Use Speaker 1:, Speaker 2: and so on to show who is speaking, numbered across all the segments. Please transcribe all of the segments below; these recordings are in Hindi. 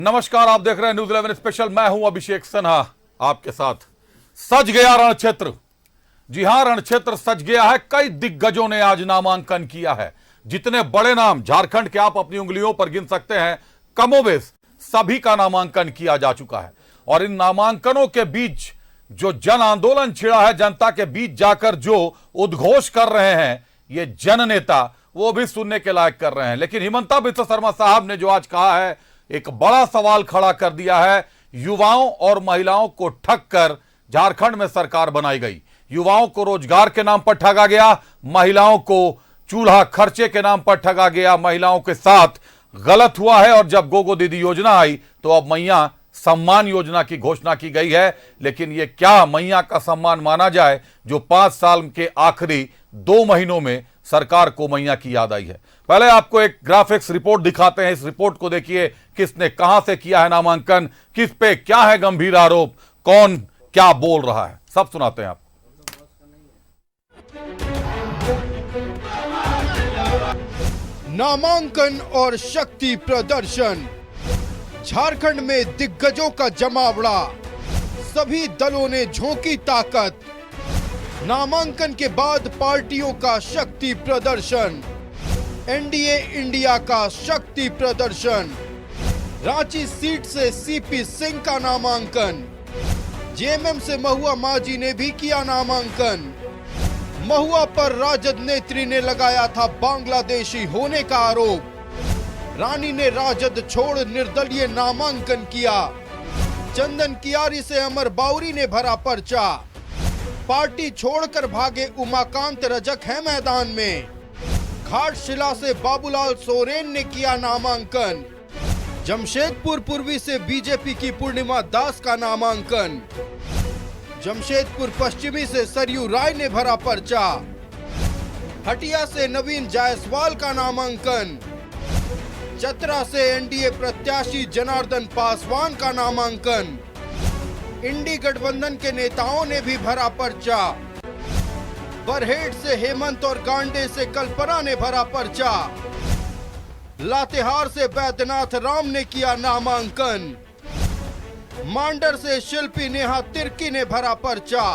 Speaker 1: नमस्कार, आप देख रहे हैं न्यूज 11 स्पेशल। मैं हूं अभिषेक सिन्हा आपके साथ। सज गया रण क्षेत्र। जी हां, रण क्षेत्र सज गया है। कई दिग्गजों ने आज नामांकन किया है। जितने बड़े नाम झारखंड के आप अपनी उंगलियों पर गिन सकते हैं, कमोबेश सभी का नामांकन किया जा चुका है। और इन नामांकनों के बीच जो जन आंदोलन छिड़ा है, जनता के बीच जाकर जो उद्घोष कर रहे हैं ये जन नेता, वो भी सुनने के लायक कर रहे हैं। लेकिन हिमंता बिस्वा शर्मा साहब ने जो आज कहा है, एक बड़ा सवाल खड़ा कर दिया है। युवाओं और महिलाओं को ठग कर झारखंड में सरकार बनाई गई। युवाओं को रोजगार के नाम पर ठगा गया, महिलाओं को चूल्हा खर्चे के नाम पर ठगा गया। महिलाओं के साथ गलत हुआ है। और जब गोगो दीदी योजना आई तो अब मैया सम्मान योजना की घोषणा की गई है। लेकिन यह क्या मैया का सम्मान माना जाए जो 5 साल के आखिरी 2 महीनों में सरकार को मैया की याद आई है। पहले आपको एक ग्राफिक्स रिपोर्ट दिखाते हैं। इस रिपोर्ट को देखिए, किसने कहां से किया है नामांकन, किस पे क्या है गंभीर आरोप, कौन क्या बोल रहा है, सब सुनाते हैं आप।
Speaker 2: नामांकन और शक्ति प्रदर्शन, झारखंड में दिग्गजों का जमावड़ा, सभी दलों ने झोंकी ताकत। नामांकन के बाद पार्टियों का शक्ति प्रदर्शन, एनडीए इंडिया का शक्ति प्रदर्शन। रांची सीट से सीपी सिंह का नामांकन, जेएमएम से महुआ माझी ने भी किया नामांकन। महुआ पर राजद नेत्री ने लगाया था बांग्लादेशी होने का आरोप। रानी ने राजद छोड़ निर्दलीय नामांकन किया। चंदन कियारी से अमर बाउरी ने भरा पर्चा। पार्टी छोड़कर भागे उमाकांत रजक है मैदान में। घाटशिला से बाबूलाल सोरेन ने किया नामांकन। जमशेदपुर पूर्वी से बीजेपी की पूर्णिमा दास का नामांकन। जमशेदपुर पश्चिमी से सरयू राय ने भरा पर्चा। हटिया से नवीन जायसवाल का नामांकन। चतरा से एनडीए प्रत्याशी जनार्दन पासवान का नामांकन। इंडी गठबंधन के नेताओं ने भी भरा पर्चा। बरहेट से हेमंत और गांडे से कल्पना ने भरा पर्चा। लातेहार से बैद्यनाथ राम ने किया नामांकन। मांडर से शिल्पी नेहा तिर्की ने भरा पर्चा।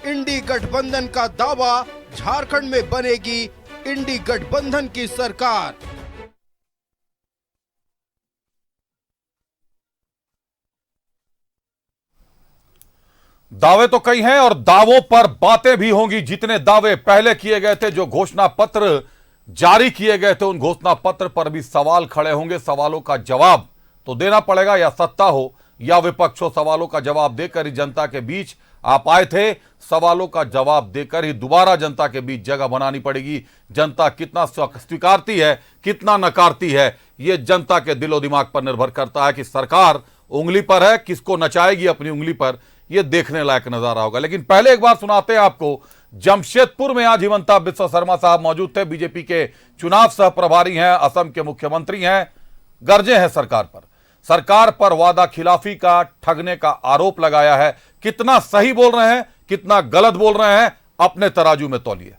Speaker 2: इंडी गठबंधन का दावा, झारखंड में बनेगी इंडी गठबंधन की सरकार।
Speaker 1: दावे तो कई हैं और दावों पर बातें भी होंगी। जितने दावे पहले किए गए थे, जो घोषणा पत्र जारी किए गए थे, उन घोषणा पत्र पर भी सवाल खड़े होंगे। सवालों का जवाब तो देना पड़ेगा, या सत्ता हो या विपक्ष हो। सवालों का जवाब देकर ही जनता के बीच आप आए थे। सवालों का जवाब देकर ही दोबारा जनता के बीच जगह बनानी पड़ेगी। जनता कितना स्वीकारती है, कितना नकारती है, यह जनता के दिलो दिमाग पर निर्भर करता है कि सरकार उंगली पर है, किसको नचाएगी अपनी उंगली पर, यह देखने लायक नजारा होगा। लेकिन पहले एक बार सुनाते हैं आपको। जमशेदपुर में आज हिमंता बिस्वा शर्मा साहब मौजूद थे। बीजेपी के चुनाव सह प्रभारी हैं, असम के मुख्यमंत्री हैं। गर्जे हैं सरकार पर वादा खिलाफी का, ठगने का आरोप लगाया है। कितना सही बोल रहे हैं, कितना गलत बोल रहे हैं, अपने तराजू में तौलिए।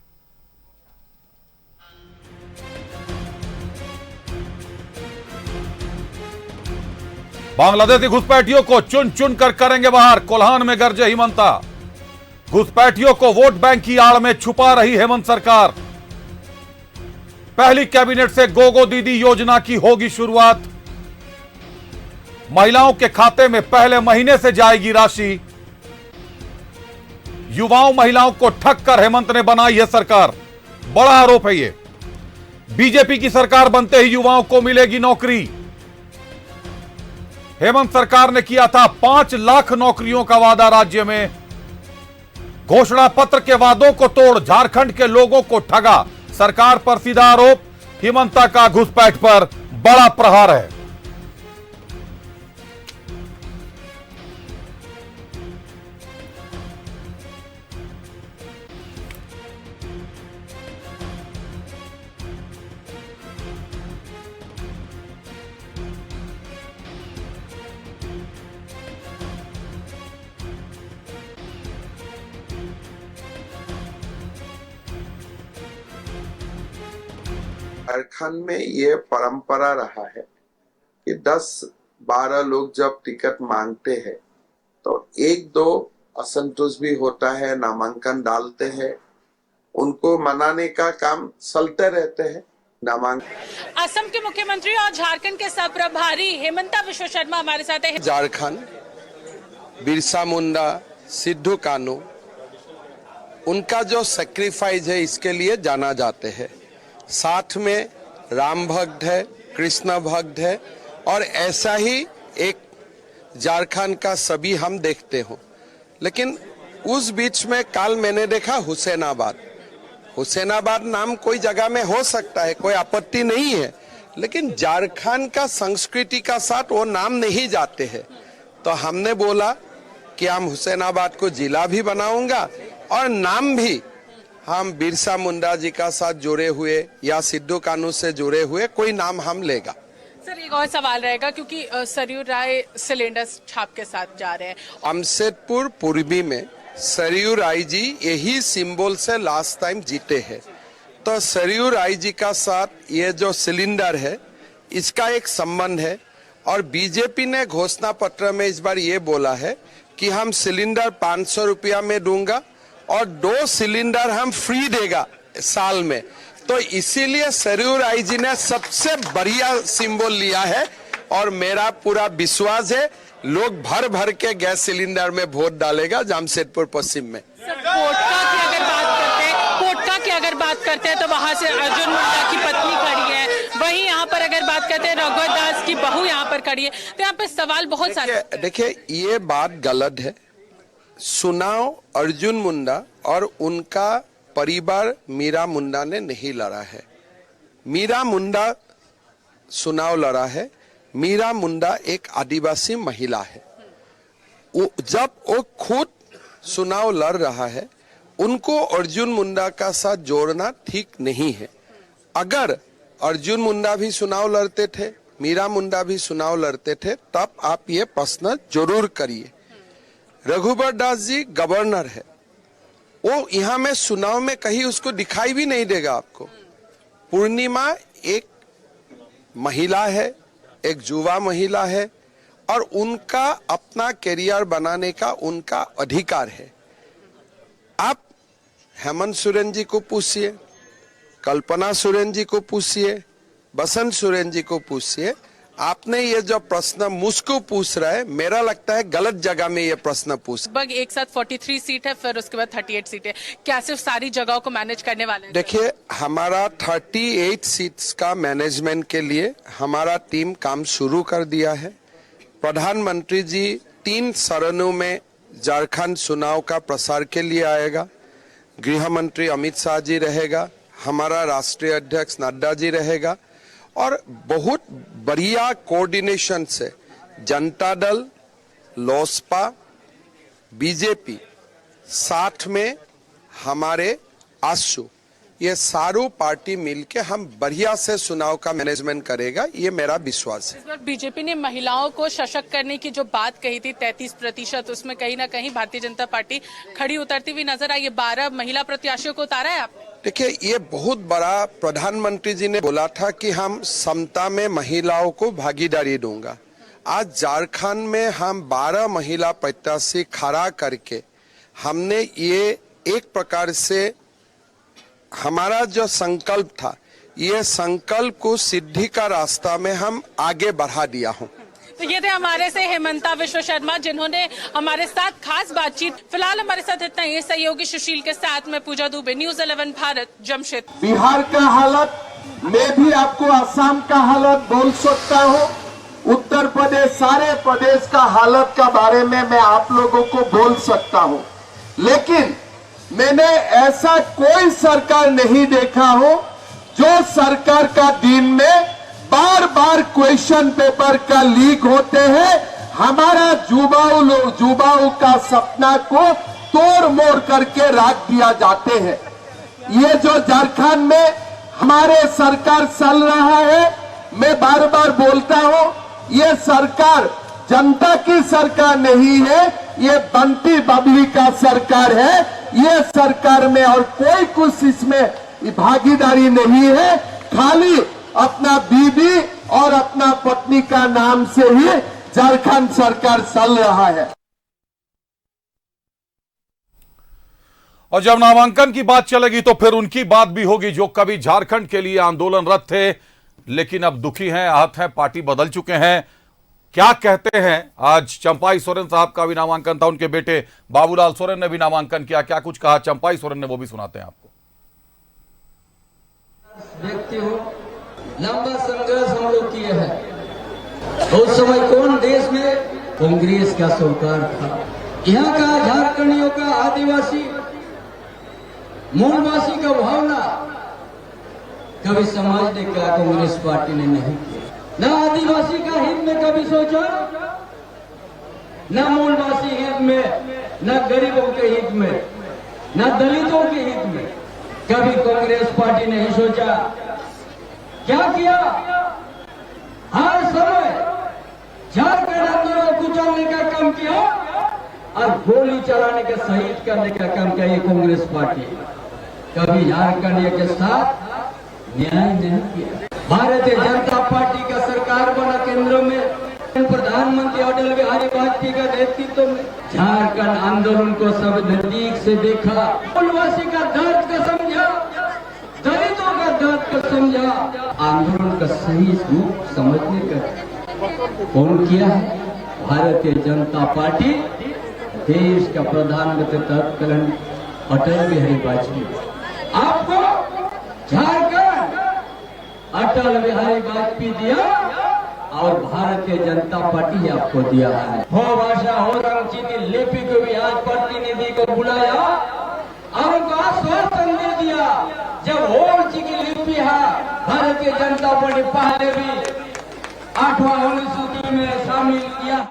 Speaker 1: बांग्लादेशी घुसपैठियों को चुन चुन कर करेंगे बाहर, कोल्हान में गर्जे हिमंता। घुसपैठियों को वोट बैंक की आड़ में छुपा रही हेमंत सरकार। पहली कैबिनेट से गोगो दीदी योजना की होगी शुरुआत। महिलाओं के खाते में पहले महीने से जाएगी राशि। युवाओं महिलाओं को ठग कर हेमंत ने बनाई है सरकार। बड़ा आरोप है ये। बीजेपी की सरकार बनते ही युवाओं को मिलेगी नौकरी। हेमंत सरकार ने किया था 5 लाख नौकरियों का वादा राज्य में। घोषणा पत्र के वादों को तोड़ झारखंड के लोगों को ठगा। सरकार पर सीधा आरोप, हिमंता का घुसपैठ पर बड़ा प्रहार है।
Speaker 3: झारखंड में ये परंपरा रहा है कि 10-12 लोग जब टिकट मांगते हैं तो 1-2 असंतोष भी होता है, नामांकन डालते हैं, उनको मनाने का काम चलते रहते हैं। नामांकन
Speaker 4: असम के मुख्यमंत्री और झारखंड के सब प्रभारी हेमंता विश्व शर्मा हमारे साथ है।
Speaker 5: झारखंड, बिरसा मुंडा, सिद्धू कानू, उनका जो सेक्रीफाइस है इसके लिए जाना जाते हैं। साथ में राम भक्त है, कृष्ण भक्त है, और ऐसा ही एक झारखंड का सभी हम देखते हो। लेकिन उस बीच में कल मैंने देखा हुसैनाबाद नाम कोई जगह में हो सकता है, कोई आपत्ति नहीं है, लेकिन झारखंड का संस्कृति का साथ वो नाम नहीं जाते हैं। तो हमने बोला कि हम हुसैनाबाद को जिला भी बनाऊंगा और नाम भी हम बिरसा मुंडा जी का साथ जुड़े हुए या सिद्धू कानू से जुड़े हुए कोई नाम हम लेगा।
Speaker 4: सर एक और सवाल रहेगा, क्योंकि सरयू राय सिलेंडर छाप के साथ जा रहे हैं।
Speaker 5: अमसेदपुर पूर्वी में सरयू राय जी यही सिंबल से लास्ट टाइम जीते हैं, तो सरयू राय जी का साथ ये जो सिलेंडर है इसका एक संबंध है। और बीजेपी ने घोषणा पत्र में इस बार ये बोला है कि हम सिलेंडर 500 रुपया में दूंगा और 2 सिलेंडर हम फ्री देगा साल में। तो इसीलिए सरयू राय जी ने सबसे बढ़िया सिंबल लिया है और मेरा पूरा विश्वास है लोग भर भर के गैस सिलेंडर में वोट डालेगा जमशेदपुर पश्चिम में।
Speaker 4: कोटका की अगर बात करते हैं तो वहाँ से अर्जुन मुंडा की पत्नी खड़ी है, वहीं यहाँ पर अगर बात करते हैं रघुवर दास की बहू यहाँ पर खड़ी है। तो यहाँ पे सवाल बहुत सारे।
Speaker 5: देखिए ये बात गलत है। चुनाव अर्जुन मुंडा और उनका परिवार मीरा मुंडा ने नहीं लड़ा है। मीरा मुंडा चुनाव लड़ा है। मीरा मुंडा एक आदिवासी महिला है। जब वो खुद चुनाव लड़ रहा है, उनको अर्जुन मुंडा का साथ जोड़ना ठीक नहीं है। अगर अर्जुन मुंडा भी चुनाव लड़ते थे, मीरा मुंडा भी चुनाव लड़ते थे, तब आप ये प्रश्न जरूर करिए। रघुवर दास जी गवर्नर है, वो यहाँ में चुनाव में कहीं उसको दिखाई भी नहीं देगा आपको। पूर्णिमा एक महिला है, एक युवा महिला है, और उनका अपना करियर बनाने का उनका अधिकार है। आप हेमंत सोरेन जी को पूछिए, कल्पना सोरेन जी को पूछिए, बसंत सोरेन जी को पूछिए। आपने ये जो प्रश्न मुझको पूछ रहा है, मेरा लगता है गलत जगह में ये प्रश्न पूछ।
Speaker 4: लगभग एक साथ 43 सीट है, फिर उसके बाद 38 सीट है। क्या सिर्फ सारी जगहों को मैनेज करने वाले हैं?
Speaker 5: देखिए हमारा 38 सीट्स का मैनेजमेंट के लिए हमारा टीम काम शुरू कर दिया है। प्रधानमंत्री जी 3 चरणों में झारखंड चुनाव का प्रसार के लिए आएगा। गृह मंत्री अमित शाह जी रहेगा, हमारा राष्ट्रीय अध्यक्ष नड्डा जी रहेगा, और बहुत बढ़िया कोऑर्डिनेशन से जनता दल, लोसपा, बीजेपी, साथ में हमारे आशु, ये सारों पार्टी मिलके हम बढ़िया से चुनाव का मैनेजमेंट करेगा, ये मेरा विश्वास है।
Speaker 4: इस बार बीजेपी ने महिलाओं को सशक्त करने की जो बात कही थी 33%, उसमें कहीं ना कहीं भारतीय जनता पार्टी खड़ी उतरती हुई नजर आई है। 12 महिला प्रत्याशियों को उतारा है आपने।
Speaker 5: देखिए ये बहुत बड़ा, प्रधानमंत्री जी ने बोला था कि हम समता में महिलाओं को भागीदारी दूंगा। आज झारखंड में हम 12 महिला प्रत्याशी खड़ा करके हमने ये एक प्रकार से हमारा जो संकल्प था, ये संकल्प को सिद्धि का रास्ता में हम आगे बढ़ा दिया हूँ।
Speaker 4: तो ये थे हमारे से हेमंता विश्व शर्मा, जिन्होंने हमारे साथ खास बातचीत। फिलहाल हमारे साथ इतना ही। सहयोगी सुशील के साथ में पूजा दुबे, न्यूज़ 11 भारत, जमशेदपुर।
Speaker 6: बिहार का हालत, मैं भी आपको असम का हालत बोल सकता हूँ, उत्तर प्रदेश, सारे प्रदेश का हालत का बारे में मैं आप लोगों को बोल सकता हूँ। लेकिन मैंने ऐसा कोई सरकार नहीं देखा हो जो सरकार का दिन में बार बार क्वेश्चन पेपर का लीक होते हैं, हमारा युवाओं का सपना को तोड़ मोड़ करके रख दिया जाते हैं। ये जो झारखंड में हमारे सरकार चल रहा है, मैं बार बार बोलता हूं, ये सरकार जनता की सरकार नहीं है, ये बंटी बबली का सरकार है। ये सरकार में और कोई कुछ इसमें भागीदारी नहीं है, खाली अपना बीबी और अपना पत्नी का नाम से ही झारखंड सरकार चल रहा है।
Speaker 1: और जब नामांकन की बात चलेगी तो फिर उनकी बात भी होगी जो कभी झारखंड के लिए आंदोलनरत थे, लेकिन अब दुखी हैं, आहत हैं, पार्टी बदल चुके हैं। क्या कहते हैं? आज चंपाई सोरेन साहब का भी नामांकन था, उनके बेटे बाबूलाल सोरेन ने भी नामांकन किया। क्या कुछ कहा चंपाई सोरेन ने, वो भी सुनाते हैं आपको।
Speaker 7: व्यक्ति हो, लंबा संघर्ष हम लोग किए हैं। उस समय कौन देश में कांग्रेस का सरकार था। यहाँ का झारखंडियों का, आदिवासी मूलवासी का भावना कभी समझने का कांग्रेस पार्टी ने नहीं किया। न आदिवासी का हित में कभी सोचा, न मूलवासी हित में, न गरीबों के हित में, न दलितों के हित में कभी कांग्रेस पार्टी नहीं सोचा। क्या किया? हर समय झारखंड आंदोलन को कुचलने का काम किया और गोली चलाने का, शहीद करने का काम किया ये कांग्रेस पार्टी। कभी झारखंड के साथ न्याय नहीं किया। भारतीय जनता पार्टी का सरकार बना केंद्र में, प्रधानमंत्री अटल बिहारी वाजपेयी का नेतृत्व में झारखंड आंदोलन को सब नजदीक से देखा, मूलवासी का दर्द को समझा, दलितों का दर्द को समझा, आंदोलन का सही रूप समझने का कौन किया है? भारतीय जनता पार्टी, देश का प्रधानमंत्री तत्कालीन अटल बिहारी वाजपेयी। आपको झारखंड अटल बिहारी वाजपेयी दिया और भारतीय जनता पार्टी आपको दिया है। हो भाषा हो संचित लिपि को भी आज प्रतिनिधि को बुलाया और उनको आश्वासन दे दिया, जब हो की लिपि है भारतीय जनता पार्टी पहले भी 8वां अनुसूची में शामिल किया।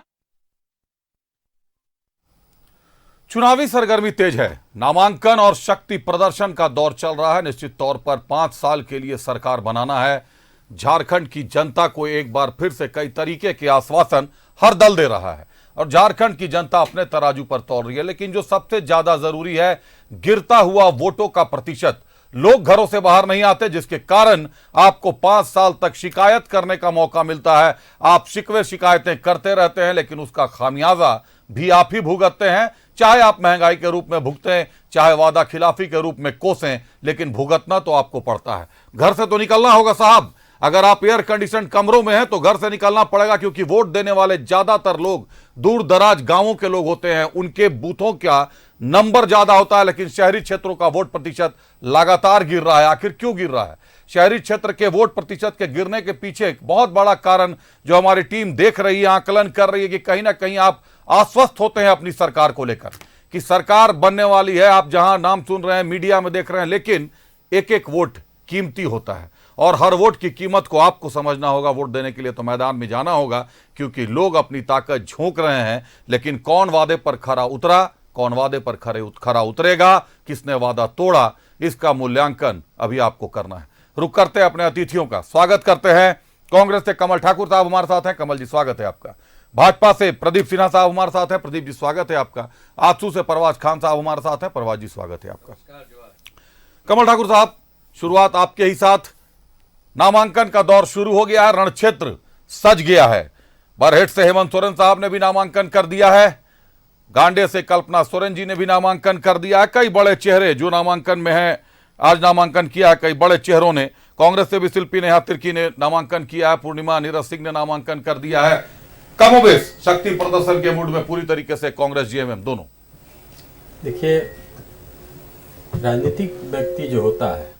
Speaker 1: चुनावी सरगर्मी तेज है, नामांकन और शक्ति प्रदर्शन का दौर चल रहा है। निश्चित तौर पर 5 साल के लिए सरकार बनाना है। झारखंड की जनता को एक बार फिर से कई तरीके के आश्वासन हर दल दे रहा है और झारखंड की जनता अपने तराजू पर तौल रही है। लेकिन जो सबसे ज्यादा जरूरी है, गिरता हुआ वोटों का प्रतिशत। लोग घरों से बाहर नहीं आते, जिसके कारण आपको 5 साल तक शिकायत करने का मौका मिलता है। आप शिकवे शिकायतें करते रहते हैं, लेकिन उसका खामियाजा भी आप ही भुगतते हैं। चाहे आप महंगाई के रूप में भुगतें, चाहे वादा खिलाफी के रूप में कोसें, लेकिन भुगतना तो आपको पड़ता है। घर से तो निकलना होगा साहब। अगर आप एयर कंडीशन कमरों में हैं तो घर से निकलना पड़ेगा, क्योंकि वोट देने वाले ज्यादातर लोग दूर दराज गांवों के लोग होते हैं। उनके बूथों का नंबर ज्यादा होता है, लेकिन शहरी क्षेत्रों का वोट प्रतिशत लगातार गिर रहा है। आखिर क्यों गिर रहा है? शहरी क्षेत्र के वोट प्रतिशत के गिरने के पीछे एक बहुत बड़ा कारण जो हमारी टीम देख रही है, आकलन कर रही है, कि कहीं ना कहीं आप आश्वस्त होते हैं अपनी सरकार को लेकर कि सरकार बनने वाली है। आप जहां नाम सुन रहे हैं, मीडिया में देख रहे हैं, लेकिन एक एक वोट कीमती होता है और हर वोट की कीमत को आपको समझना होगा। वोट देने के लिए तो मैदान में जाना होगा, क्योंकि लोग अपनी ताकत झोंक रहे हैं। लेकिन कौन वादे पर खरा उतरा, कौन वादे पर खरा उतरेगा, किसने वादा तोड़ा, इसका मूल्यांकन अभी आपको करना है। रुक करते हैं अपने अतिथियों का। स्वागत करते हैं। कांग्रेस से कमल ठाकुर साहब हमारे साथ हैं। कमल जी स्वागत है आपका। भाजपा से प्रदीप सिन्हा साहब हमारे साथ हैं। प्रदीप जी स्वागत है आपका। आजसू से परवाज खान साहब हमारे साथ हैं। परवाज जी स्वागत है आपका। कमल ठाकुर साहब, शुरुआत आपके ही साथ। नामांकन का दौर शुरू हो गया है, रणक्षेत्र सज गया है। बरहेट से हेमंत सोरेन साहब ने भी नामांकन कर दिया है, गांडे से कल्पना सोरेन जी ने भी नामांकन कर दिया है। कई बड़े चेहरे जो नामांकन में हैं, आज नामांकन किया है कई बड़े चेहरों ने। कांग्रेस से भी शिल्पी नेहा तिर्की ने नामांकन किया है, पूर्णिमा नीरज सिंह ने नामांकन कर दिया है। कमोबेश शक्ति प्रदर्शन के मूड में पूरी तरीके से कांग्रेस जेएमएम दोनों।
Speaker 8: देखिए, राजनीतिक व्यक्ति जो होता है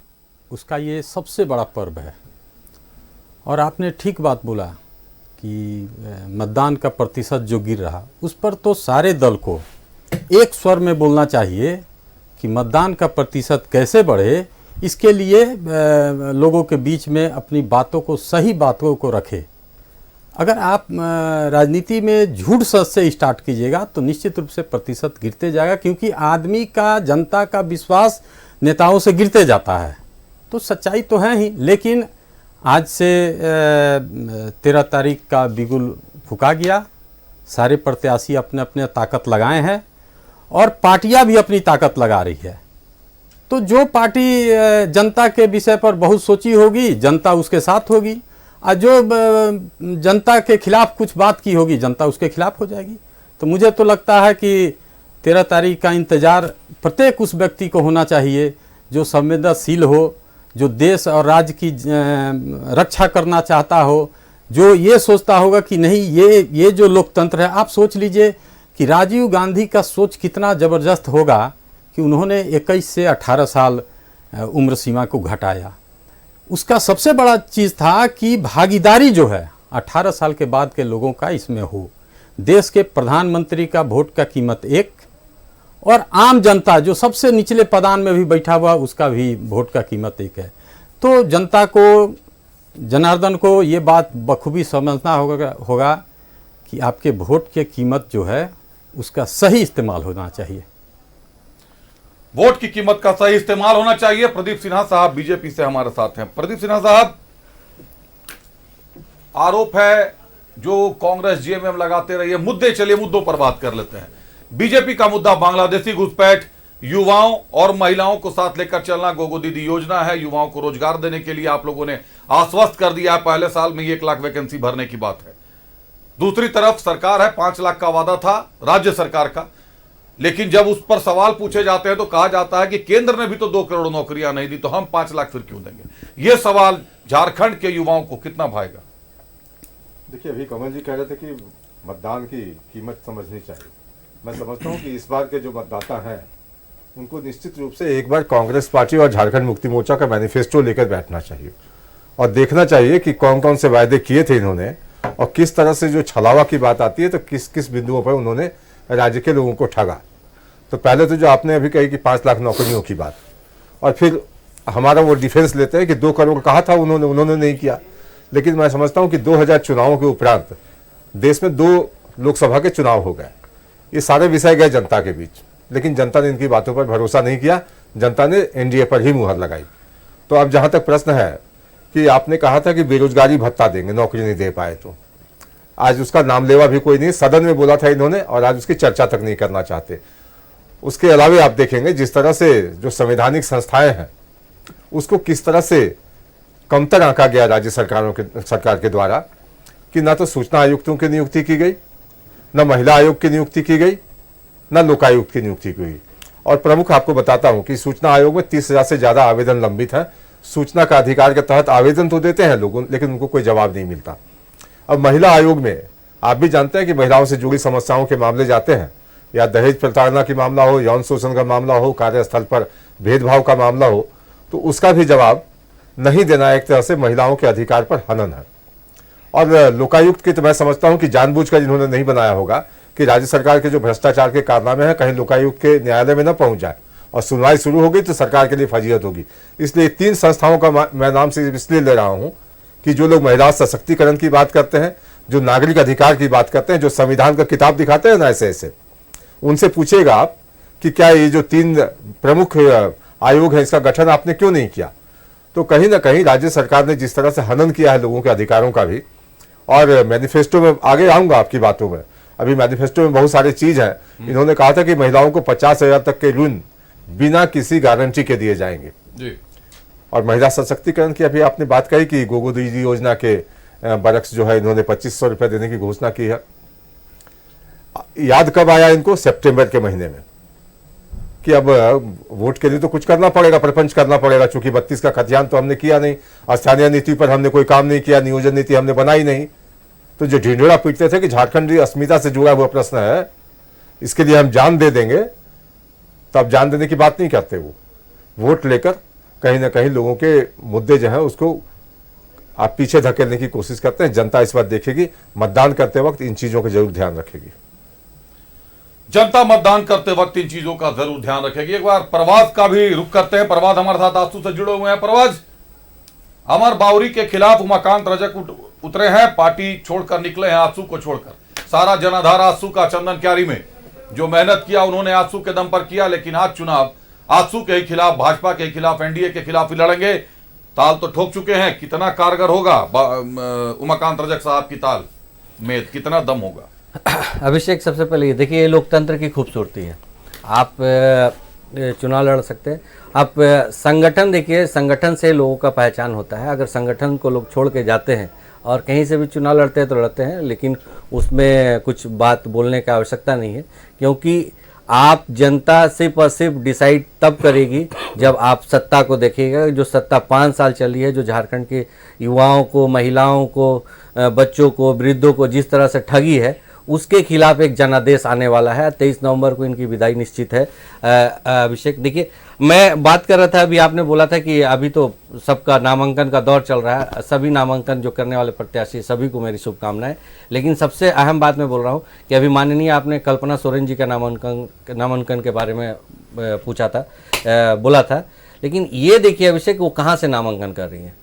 Speaker 8: उसका ये सबसे बड़ा पर्व है। और आपने ठीक बात बोला कि मतदान का प्रतिशत जो गिर रहा, उस पर तो सारे दल को एक स्वर में बोलना चाहिए कि मतदान का प्रतिशत कैसे बढ़े। इसके लिए लोगों के बीच में अपनी बातों को, सही बातों को रखे। अगर आप राजनीति में झूठ सच से स्टार्ट कीजिएगा तो निश्चित रूप से प्रतिशत गिरते जाएगा, क्योंकि आदमी का, जनता का विश्वास नेताओं से गिरते जाता है। तो सच्चाई तो है ही, लेकिन आज से 13 तारीख का बिगुल फूका गया। सारे प्रत्याशी अपने अपने ताकत लगाए हैं और पार्टियां भी अपनी ताकत लगा रही है। तो जो पार्टी जनता के विषय पर बहुत सोची होगी, जनता उसके साथ होगी। जो जनता के खिलाफ कुछ बात की होगी, जनता उसके खिलाफ हो जाएगी। तो मुझे तो लगता है कि 13 तारीख का इंतज़ार प्रत्येक उस व्यक्ति को होना चाहिए जो संवेदनशील हो, जो देश और राज्य की रक्षा करना चाहता हो, जो ये सोचता होगा कि नहीं ये जो लोकतंत्र है। आप सोच लीजिए कि राजीव गांधी का सोच कितना ज़बरदस्त होगा कि उन्होंने 21 से 18 साल उम्र सीमा को घटाया। उसका सबसे बड़ा चीज़ था कि भागीदारी जो है 18 साल के बाद के लोगों का इसमें हो। देश के प्रधानमंत्री का वोट का कीमत 1 और आम जनता जो सबसे निचले पदान में भी बैठा हुआ उसका भी वोट का कीमत 1 है। तो जनता को, जनार्दन को ये बात बखूबी समझना होगा कि आपके वोट की कीमत जो है उसका सही इस्तेमाल होना चाहिए।
Speaker 1: वोट की कीमत का सही इस्तेमाल होना चाहिए। प्रदीप सिन्हा साहब बीजेपी से हमारे साथ हैं। प्रदीप सिन्हा साहब, आरोप है जो कांग्रेस जेएमएम लगाते रही है, मुद्दे चलिए मुद्दों पर बात कर लेते हैं। बीजेपी का मुद्दा बांग्लादेशी घुसपैठ, युवाओं और महिलाओं को साथ लेकर चलना, गोगो दीदी योजना है, युवाओं को रोजगार देने के लिए आप लोगों ने आश्वस्त कर दिया है, पहले साल में 1 लाख वैकेंसी भरने की बात है। दूसरी तरफ सरकार है, 5 लाख का वादा था राज्य सरकार का, लेकिन जब उस पर सवाल पूछे जाते हैं तो कहा जाता है कि केंद्र ने भी तो 2 करोड़ नौकरियां नहीं दी, तो हम 5 लाख फिर क्यों देंगे। यह सवाल झारखंड के युवाओं को कितना भाएगा?
Speaker 9: देखिए, अभी कमल जी कह रहे थे कि मतदान की कीमत समझनी चाहिए। मैं समझता हूँ कि इस बार के जो मतदाता हैं उनको निश्चित रूप से एक बार कांग्रेस पार्टी और झारखंड मुक्ति मोर्चा का मैनिफेस्टो लेकर बैठना चाहिए और देखना चाहिए कि कौन कौन से वायदे किए थे इन्होंने और किस तरह से जो छलावा की बात आती है तो किस किस बिंदुओं पर उन्होंने राज्य के लोगों को ठगा। तो पहले तो जो आपने अभी कही कि 5 लाख नौकरियों की बात, और फिर हमारा वो डिफेंस लेते हैं कि 2 करोड़ कहा था उन्होंने नहीं किया। लेकिन मैं समझता हूँ कि 2000 चुनावों के उपरांत देश में 2 लोकसभा के चुनाव हो गए, ये सारे विषय गए जनता के बीच, लेकिन जनता ने इनकी बातों पर भरोसा नहीं किया, जनता ने एनडीए पर ही मुहर लगाई। तो अब जहाँ तक प्रश्न है कि आपने कहा था कि बेरोजगारी भत्ता देंगे, नौकरी नहीं दे पाए, तो आज उसका नाम लेवा भी कोई नहीं, सदन में बोला था इन्होंने और आज उसकी चर्चा तक नहीं करना चाहते। उसके अलावा आप देखेंगे जिस तरह से जो संवैधानिक संस्थाएं हैं उसको किस तरह से कमतर आंका गया राज्य सरकार के द्वारा कि ना तो सूचना आयुक्तों की नियुक्ति की गई, न महिला आयोग की नियुक्ति की गई, न लोकायुक्त की नियुक्ति की गई। और प्रमुख आपको बताता हूं कि सूचना आयोग में 30,000 से ज्यादा आवेदन लंबित हैं। सूचना का अधिकार के तहत आवेदन तो देते हैं लोग, लेकिन उनको कोई जवाब नहीं मिलता। अब महिला आयोग में आप भी जानते हैं कि महिलाओं से जुड़ी समस्याओं के मामले जाते हैं, या दहेज प्रताड़ना की मामला हो, यौन शोषण का मामला हो, कार्यस्थल पर भेदभाव का मामला हो, तो उसका भी जवाब नहीं देना एक तरह से महिलाओं के अधिकार पर हनन है। और लोकायुक्त की तो मैं समझता हूं कि जानबूझकर इन्होंने नहीं बनाया होगा कि राज्य सरकार के जो भ्रष्टाचार के कारनामे हैं कहीं लोकायुक्त के न्यायालय में न पहुंच जाए और सुनवाई शुरू हो गई तो सरकार के लिए फजीहत होगी। इसलिए 3 संस्थाओं का मैं नाम से इसलिए ले रहा हूं कि जो लोग महिला सशक्तिकरण की बात करते हैं, जो नागरिक अधिकार की बात करते हैं, जो संविधान का किताब दिखाते हैं ना ऐसे, उनसे पूछेगा आप कि क्या ये जो 3 प्रमुख आयोग है इसका गठन आपने क्यों नहीं किया। तो कहीं ना कहीं राज्य सरकार ने जिस तरह से हनन किया है लोगों के अधिकारों का भी, और मैनिफेस्टो में आगे आऊंगा आपकी बातों में, अभी मैनिफेस्टो में बहुत सारी चीज है। इन्होंने कहा था कि महिलाओं को 50,000 तक के ऋण बिना किसी गारंटी के दिए जाएंगे
Speaker 1: जी।
Speaker 9: और महिला सशक्तिकरण की अभी आपने बात कही कि गोगो दीदी योजना के बरक्स जो है इन्होंने 2500 रुपए देने की घोषणा की है। याद कब आया इनको? सितंबर के महीने में, कि अब वोट के लिए तो कुछ करना पड़ेगा, प्रपंच करना पड़ेगा, चूंकि 32 का खतियान तो हमने किया नहीं, स्थानीय नीति पर हमने कोई काम नहीं किया, नियोजन नीति हमने बनाई नहीं। तो जो ढिंढोरा पीटते थे कि झारखंडी अस्मिता से जुड़ा हुआ प्रश्न है, इसके लिए हम जान दे देंगे, तो अब जान देने की बात नहीं करते। वो वोट लेकर कहीं ना कहीं लोगों के मुद्दे जो है उसको आप पीछे धकेलने की कोशिश करते हैं। जनता इस बात देखेगी, मतदान करते वक्त इन चीजों का जरूर ध्यान रखेगी।
Speaker 1: जनता मतदान करते वक्त इन चीजों का जरूर ध्यान रखेगी। एक बार प्रवास का भी रुख करते हैं। प्रवास हमारे साथ आंसू से जुड़े हुए हैं। प्रवास, अमर बावरी के खिलाफ उमाकांत रजक उतरे हैं, पार्टी छोड़कर निकले हैं आंसू को छोड़कर। सारा जनाधार आंसू का चंदन क्यारी में जो मेहनत किया उन्होंने आंसू के दम पर किया, लेकिन आज चुनाव आंसू के खिलाफ, भाजपा के खिलाफ, एनडीए के खिलाफ ही लड़ेंगे। ताल तो ठोक चुके हैं, कितना कारगर होगा उमाकांत रजक साहब की ताल में, कितना दम होगा?
Speaker 10: अभिषेक, सबसे पहले ये देखिए, ये लोकतंत्र की खूबसूरती है। आप चुनाव लड़ सकते हैं, आप संगठन देखिए, संगठन से लोगों का पहचान होता है। अगर संगठन को लोग छोड़ के जाते हैं और कहीं से भी चुनाव लड़ते हैं तो लड़ते हैं, लेकिन उसमें कुछ बात बोलने की आवश्यकता नहीं है, क्योंकि आप जनता सिर्फ और सिर्फ डिसाइड तब करेगी जब आप सत्ता को देखिएगा। जो सत्ता 5 साल चली है, जो झारखंड के युवाओं को, महिलाओं को, बच्चों को, वृद्धों को जिस तरह से ठगी है, उसके खिलाफ एक जनादेश आने वाला है। 23 नवंबर को इनकी विदाई निश्चित है। अभिषेक, देखिए मैं बात कर रहा था, अभी आपने बोला था कि अभी तो सबका नामांकन का दौर चल रहा है, सभी नामांकन जो करने वाले प्रत्याशी सभी को मेरी शुभकामनाएं। लेकिन सबसे अहम बात मैं बोल रहा हूं कि अभी माननीय आपने कल्पना सोरेन जी का नामांकन के बारे में पूछा था, बोला था, लेकिन ये देखिए अभिषेक, वो कहाँ से नामांकन कर रही है।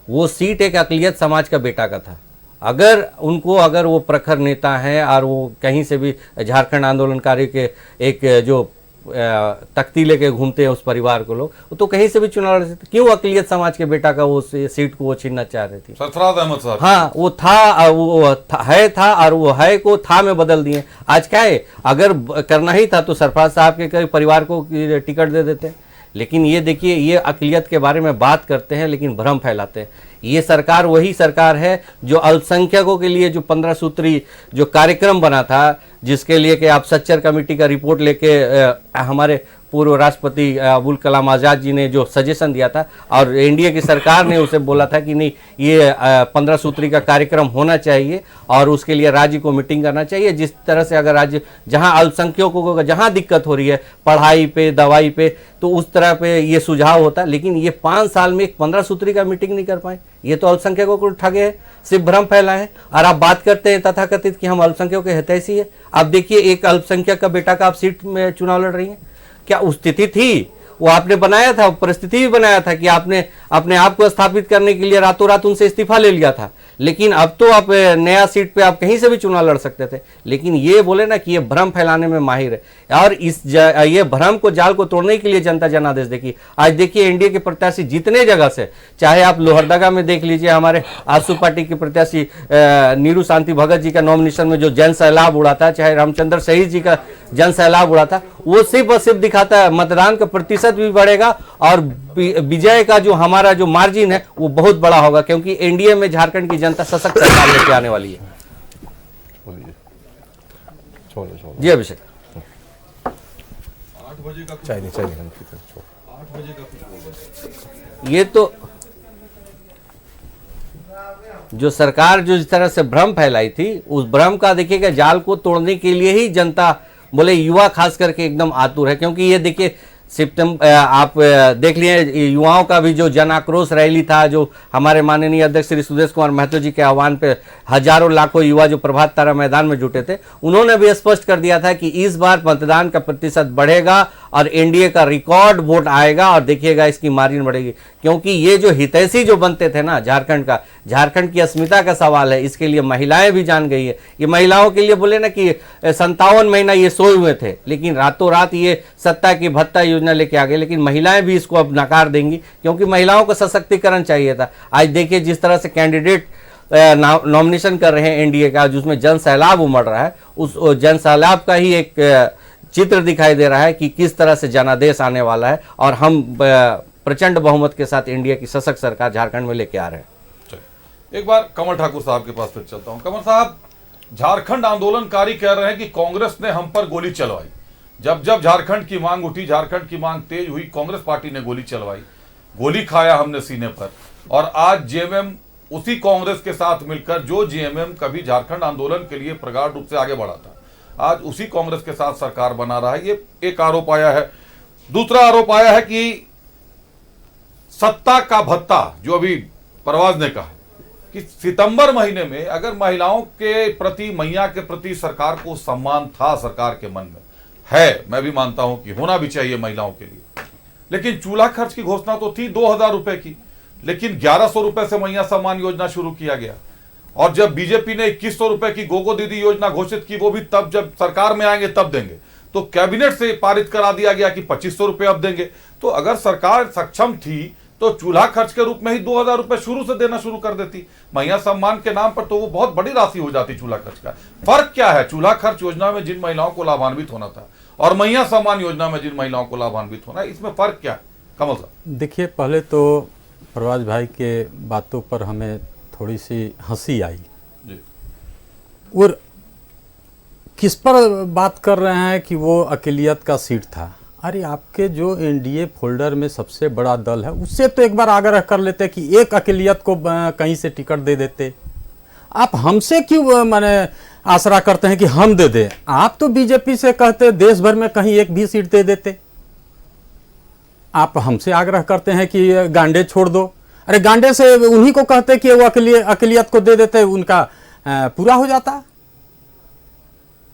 Speaker 10: वो सीट एक अकलियत समाज का बेटा का था। अगर वो प्रखर नेता हैं और वो कहीं से भी झारखंड आंदोलनकारी के एक जो तख्ती लेके घूमते हैं उस परिवार को लोग, तो कहीं से भी चुनाव लड़ सकते। क्यों अकलियत समाज के बेटा का वो सीट को वो छीनना चाह रही थी?
Speaker 1: सरफराज अहमद साहब।
Speaker 10: हाँ, वो था, और वो है को था में बदल दिए। आज क्या है, अगर करना ही था तो सरफराज साहब के परिवार को टिकट दे देते। लेकिन ये देखिए, ये अकलियत के बारे में बात करते हैं लेकिन भ्रम फैलाते हैं। ये सरकार वही सरकार है जो अल्पसंख्यकों के लिए जो 15 सूत्री जो कार्यक्रम बना था, जिसके लिए कि आप सच्चर कमेटी का रिपोर्ट लेके हमारे पूर्व राष्ट्रपति अबुल कलाम आज़ाद जी ने जो सजेशन दिया था, और एनडीए की सरकार ने उसे बोला था कि नहीं, ये 15 सूत्री का कार्यक्रम होना चाहिए और उसके लिए राज्य को मीटिंग करना चाहिए। जिस तरह से अगर राज्य जहां अल्पसंख्यकों को जहां दिक्कत हो रही है पढ़ाई पे, दवाई पे, तो उस तरह पे ये सुझाव होता। लेकिन ये 5 साल में एक 15 सूत्री का मीटिंग नहीं कर पाए। ये तो अल्पसंख्यकों को ठगे हैं, सिर्फ भ्रम फैलाए हैं। और आप बात करते हैं तथाकथित कि हम अल्पसंख्यकों के हितैषी है। आप देखिए, एक अल्पसंख्यक का बेटा का आप सीट में चुनाव लड़ रही हैं। क्या उस स्थिति थी? वो आपने बनाया था, परिस्थिति भी बनाया था कि आपने अपने आप को स्थापित करने के लिए रातों रात उनसे इस्तीफा ले लिया था। लेकिन अब तो आप नया सीट पे आप कहीं से भी चुनाव लड़ सकते थे। लेकिन ये बोले ना कि ये भ्रम फैलाने में माहिर है, और ये भ्रम को, जाल को तोड़ने के लिए जनता जनादेश देखिए। आज देखिए एनडीए के प्रत्याशी जितने जगह से, चाहे आप लोहरदगा में देख लीजिए, हमारे आजसू पार्टी के प्रत्याशी नीरू शांति भगत जी का नॉमिनेशन में जो जन सैलाब उड़ा था, चाहे रामचंद्र शहीद जी का जन सैलाब उड़ा था, वो सिर्फ और सिर्फ दिखाता है मतदान का प्रतिशत भी बढ़ेगा और विजय का जो हमारा जो मार्जिन है वो बहुत बड़ा होगा, क्योंकि एनडीए में झारखंड की जनता सशक्त सरकार लेके आने वाली है। जी अभिषेक,
Speaker 1: 8 बजे का
Speaker 10: ये तो जो सरकार जो इस तरह से भ्रम फैलाई थी, उस भ्रम का देखिएगा जाल को तोड़ने के लिए ही जनता, बोले युवा खास करके एकदम आतुर है। क्योंकि ये देखिए आप देख लिए युवाओं का भी जो जन आक्रोश रैली था, जो हमारे माननीय अध्यक्ष श्री सुदेश कुमार महतो जी के आह्वान पे हजारों लाखों युवा जो प्रभात तारा मैदान में जुटे थे, उन्होंने भी स्पष्ट कर दिया था कि इस बार मतदान का प्रतिशत बढ़ेगा और एनडीए का रिकॉर्ड वोट आएगा और देखिएगा इसकी मार्जिन बढ़ेगी। क्योंकि ये जो हितैषी जो बनते थे ना झारखंड की अस्मिता का सवाल है, इसके लिए महिलाएं भी जान गई है। ये महिलाओं के लिए बोले ना कि 57 महीना ये सोए हुए थे, लेकिन रातों रात ये सत्ता की भत्ता योजना लेके आ गए। लेकिन महिलाएं भी इसको अब नकार देंगी, क्योंकि महिलाओं को सशक्तिकरण चाहिए था। आज देखिए जिस तरह से कैंडिडेट नॉमिनेशन कर रहे हैं एनडीए का, जिसमें जन सैलाब उमड़ रहा है, उस जन सैलाब का ही एक चित्र दिखाई दे रहा है कि किस तरह से जनादेश आने वाला है, और हम प्रचंड बहुमत के साथ इंडिया की सशक्त सरकार झारखंड में लेके आ रहे हैं।
Speaker 1: एक बार कमल ठाकुर साहब के पास फिर चलता हूं। कमल साहब, झारखंड आंदोलनकारी कह रहे हैं कि कांग्रेस ने हम पर गोली चलवाई। जब जब झारखंड की मांग उठी, झारखंड की मांग तेज हुई, कांग्रेस पार्टी ने गोली चलवाई, गोली खाया हमने सीने पर। और आज जेएमएम उसी कांग्रेस के साथ मिलकर, जो जेएमएम कभी झारखंड आंदोलन के लिए प्रगाढ़ रूप से आगे बढ़ा था, आज उसी कांग्रेस के साथ सरकार बना रहा है। ये एक आरोप आया है। दूसरा आरोप आया है कि सत्ता का भत्ता, जो अभी परवाज ने कहा कि सितंबर महीने में अगर महिलाओं के प्रति, मैया के प्रति सरकार को सम्मान था, सरकार के मन में है, मैं भी मानता हूं कि होना भी चाहिए महिलाओं के लिए, लेकिन चूल्हा खर्च की घोषणा तो थी 2000 रुपए की, लेकिन 1100 रुपए से मैया सम्मान योजना शुरू किया गया। और जब बीजेपी ने 2100 रुपए की गोगो दीदी योजना घोषित की, वो भी तब जब सरकार में आएंगे तब देंगे, तो कैबिनेट से पारित करा दिया गया कि 2500 रुपए अब देंगे। तो अगर सरकार सक्षम थी तो चूल्हा खर्च के रूप में ही 2000 रुपए शुरू से देना शुरू कर देती मैया सम्मान के नाम पर, तो वो बहुत बड़ी राशि हो जाती चूल्हा खर्च का। फर्क क्या है चूल्हा खर्च योजना में जिन महिलाओं को लाभान्वित होना था और मैया सम्मान योजना में जिन महिलाओं को लाभान्वित होना है, इसमें फर्क क्या है? कमल साहब,
Speaker 8: देखिए, पहले तो प्रवाज भाई के बातों पर हमें थोड़ी सी हंसी आई। और किस पर बात कर रहे हैं कि वो अक़लियत का सीट था। अरे आपके जो एनडीए फोल्डर में सबसे बड़ा दल है उससे तो एक बार आग्रह कर लेते कि एक अक़लियत को कहीं से टिकट दे देते। आप हमसे क्यों माने आसरा करते हैं कि हम दे दें? आप तो बीजेपी से कहते देश भर में कहीं एक भी सीट दे देते। आप हमसे आग्रह करते हैं कि गांडे छोड़ दो। अरे गांडे से उन्हीं को कहते कि वो अक़लियत को दे देते, उनका पूरा हो जाता।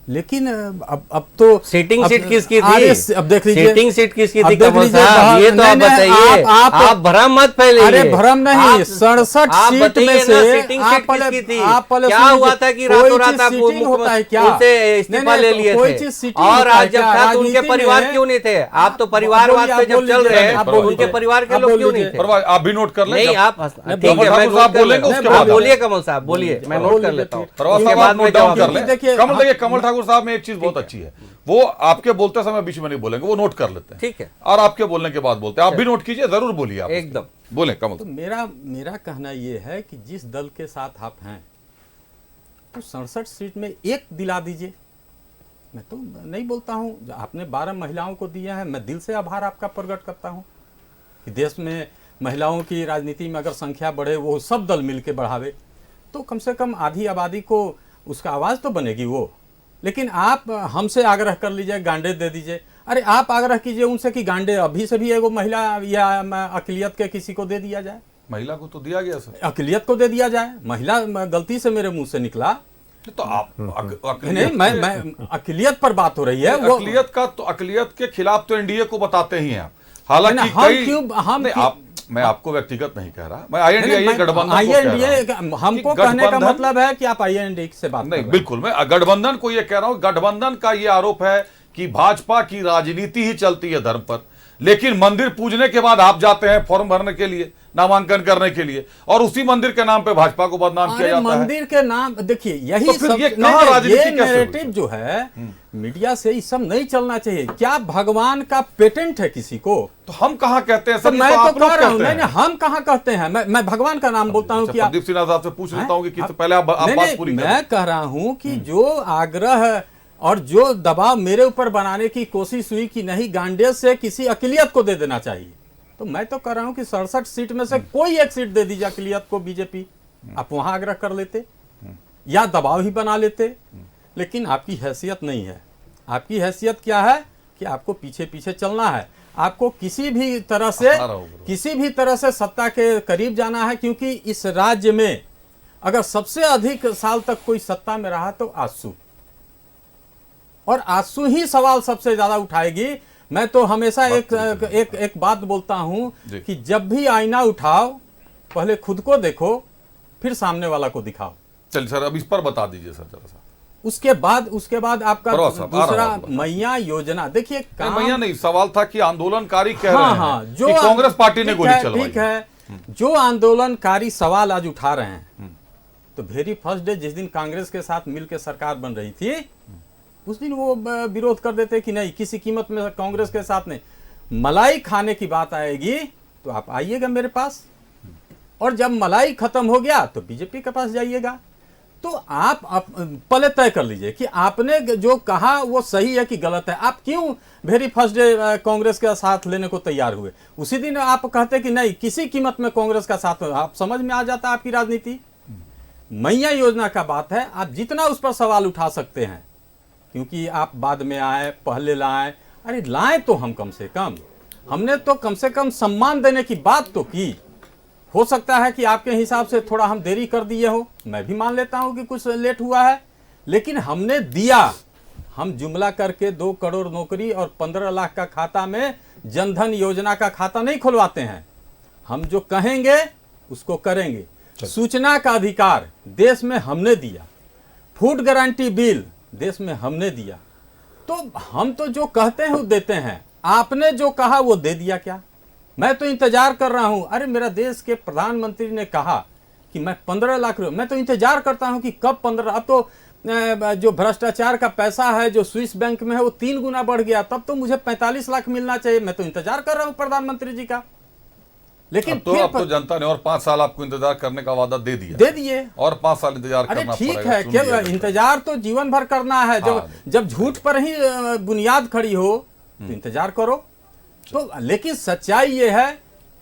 Speaker 8: लेकिन अब तो
Speaker 10: सीटिंग सीट किसकी थी?
Speaker 8: अब देख लीजिए
Speaker 10: सीटिंग सीट किसकी थी कमल साहब, ये तो आप बताइए। आप भ्रम मत फैलाइए।
Speaker 8: अरे भ्रम नहीं, 67 सीट में से
Speaker 10: सीटिंग सीट किसकी थी? क्या हुआ था कि रातों रात आप उनसे इस्तीफा ले लिए थे? और आज जब था तो उनके परिवार क्यों नहीं थे? आप तो परिवारवाद पे जब चल रहे हैं उनके परिवार के लोग क्यों नहीं थे?
Speaker 1: आप भी नोट कर लें।
Speaker 10: नहीं आप ठीक है, मैं नोट कर लेता हूं। बोलिए कमल साहब, बोलिए, मैं नोट कर लेता हूं।
Speaker 1: उसके बाद में जवाब कर लें। देखिए कमल ठाकुर साहब में एक चीज बहुत अच्छी है, वो आपके बोलते समय बीच में नहीं बोलेंगे, वो नोट कर लेते हैं।
Speaker 10: ठीक है।
Speaker 1: और आपके बोलने के बाद बोलते हैं। आप भी नोट कीजिए, जरूर बोलिए, आप
Speaker 10: एकदम
Speaker 1: बोले कमल।
Speaker 8: तो मेरा कहना यह है कि जिस दल के साथ आप हैं तो 67 सीट में एक दिला दीजिए। मैं तो नहीं बोलता हूं, आपने 12 महिलाओं को दिया है, मैं दिल से आभार आपका प्रकट करता हूं कि देश में महिलाओं की राजनीति में अगर संख्या बढ़े, वो सब दल मिलकर बढ़ावे तो कम से कम आधी आबादी को उसका आवाज तो बनेगी वो। लेकिन आप हमसे आग्रह कर लीजिए गांडे दे दीजिए। अरे आप आग्रह कीजिए उनसे कि गांडे अभी से भी एगो महिला या अक़लियत के किसी को दे दिया जाए।
Speaker 1: महिला को तो दिया गया सर,
Speaker 8: अक़लियत को दे दिया जाए। महिला गलती से मेरे मुंह से निकला
Speaker 1: तो आप
Speaker 8: नहीं, मैं अक़लियत पर बात हो रही है। वो
Speaker 1: अक़लियत का तो अक़लियत के खिलाफ तो एनडीए को बताते ही हैं आप। हालांकि मैं आपको व्यक्तिगत नहीं कह रहा, मैं आईएनडीए गठबंधन
Speaker 8: हमको कहने का मतलब है कि आप आईएनडीए से बात
Speaker 1: नहीं, बिल्कुल मैं गठबंधन को ये कह रहा हूं। गठबंधन का ये आरोप है कि भाजपा की राजनीति ही चलती है धर्म पर, लेकिन मंदिर पूजने के बाद आप जाते हैं फॉर्म भरने के लिए, नामांकन करने के लिए, और उसी मंदिर के नाम पे भाजपा को बदनाम किया जाता है।
Speaker 8: मंदिर के नाम देखिए, यही
Speaker 1: तो फिर ये कहां राजनीति
Speaker 8: नैरेटिव जो है मीडिया से ये सब नहीं चलना चाहिए। क्या भगवान का पेटेंट है किसी को?
Speaker 1: तो हम कहां कहते हैं सर?
Speaker 8: मैं तो कह रहा हूं, नहीं हम कहां कहते हैं? मैं भगवान का नाम बोलता हूं।
Speaker 1: प्रदीप सिन्हा साहब से पूछ लेता हूं कि पहले आप बात पूरी करें।
Speaker 8: मैं कह रहा हूं कि जो आग्रह और जो दबाव मेरे ऊपर बनाने की कोशिश हुई कि नहीं गांडे से किसी अक़लियत को दे देना चाहिए, तो मैं तो कह रहा हूं कि 67 सीट में से कोई एक सीट दे दीजिए अक़लियत को बीजेपी। आप वहां आग्रह कर लेते या दबाव ही बना लेते। लेकिन आपकी हैसियत नहीं है। आपकी हैसियत क्या है कि आपको पीछे पीछे चलना है, आपको किसी भी तरह से सत्ता के करीब जाना है। क्योंकि इस राज्य में अगर सबसे अधिक साल तक कोई सत्ता में रहा तो आजसू, और आजसू ही सवाल सबसे ज्यादा उठाएगी। मैं तो हमेशा एक बात बोलता हूं कि जब भी आईना उठाओ पहले खुद को देखो फिर सामने वाला को दिखाओ।
Speaker 1: चलिए सर, अब इस पर बता दीजिए सर जरा सा।
Speaker 8: उसके बाद आपका दूसरा मैया योजना। देखिए
Speaker 1: मैया नहीं, सवाल था कि आंदोलनकारी कह रहे हैं जो कांग्रेस पार्टी ने गोली चलवाई।
Speaker 8: ठीक है, जो आंदोलनकारी सवाल आज उठा रहे हैं, तो वेरी फर्स्ट डे जिस दिन कांग्रेस के साथ मिलकर सरकार बन रही थी उस दिन वो विरोध कर देते कि नहीं किसी कीमत में कांग्रेस के साथ नहीं। मलाई खाने की बात आएगी तो आप आइएगा मेरे पास, और जब मलाई खत्म हो गया तो बीजेपी के पास जाइएगा। तो आप पहले तय कर लीजिए कि आपने जो कहा वो सही है कि गलत है। आप क्यों वेरी फर्स्ट डे कांग्रेस का साथ लेने को तैयार हुए? उसी दिन आप कहते कि नहीं किसी कीमत में कांग्रेस का साथ। आप समझ में आ जाता आपकी राजनीति। मैया योजना का बात है, आप जितना उस पर सवाल उठा सकते हैं, क्योंकि आप बाद में आए पहले लाए। अरे लाए तो हम कम से कम, हमने तो कम से कम सम्मान देने की बात तो की। हो सकता है कि आपके हिसाब से थोड़ा हम देरी कर दिए हो, मैं भी मान लेता हूं कि कुछ लेट हुआ है, लेकिन हमने दिया। हम जुमला करके 2 करोड़ नौकरी और 15 लाख का खाता में जनधन योजना का खाता नहीं खुलवाते हैं। हम जो कहेंगे उसको करेंगे। सूचना का अधिकार देश में हमने दिया, फूड गारंटी बिल देश में हमने दिया। तो हम तो जो कहते हैं वो देते हैं। आपने जो कहा वो दे दिया क्या? मैं तो इंतजार कर रहा हूं। अरे मेरा देश के प्रधानमंत्री ने कहा कि मैं 15 लाख रुपए, मैं तो इंतजार करता हूं कि कब 15। अब तो जो भ्रष्टाचार का पैसा है जो स्विस बैंक में है वो 3 गुना बढ़ गया, तब तो मुझे 45 लाख मिलना चाहिए। मैं तो इंतजार कर रहा हूं प्रधानमंत्री जी का। लेकिन
Speaker 1: अब तो जनता ने और 5 साल आपको इंतजार करने का वादा दे दिए और 5 साल इंतजार
Speaker 8: अरे
Speaker 1: करना
Speaker 8: ठीक
Speaker 1: पड़ेगा।
Speaker 8: है, क्या इंतजार तो जीवन भर करना है। जब झूठ पर ही बुनियाद खड़ी हो तो इंतजार करो। तो लेकिन सच्चाई ये है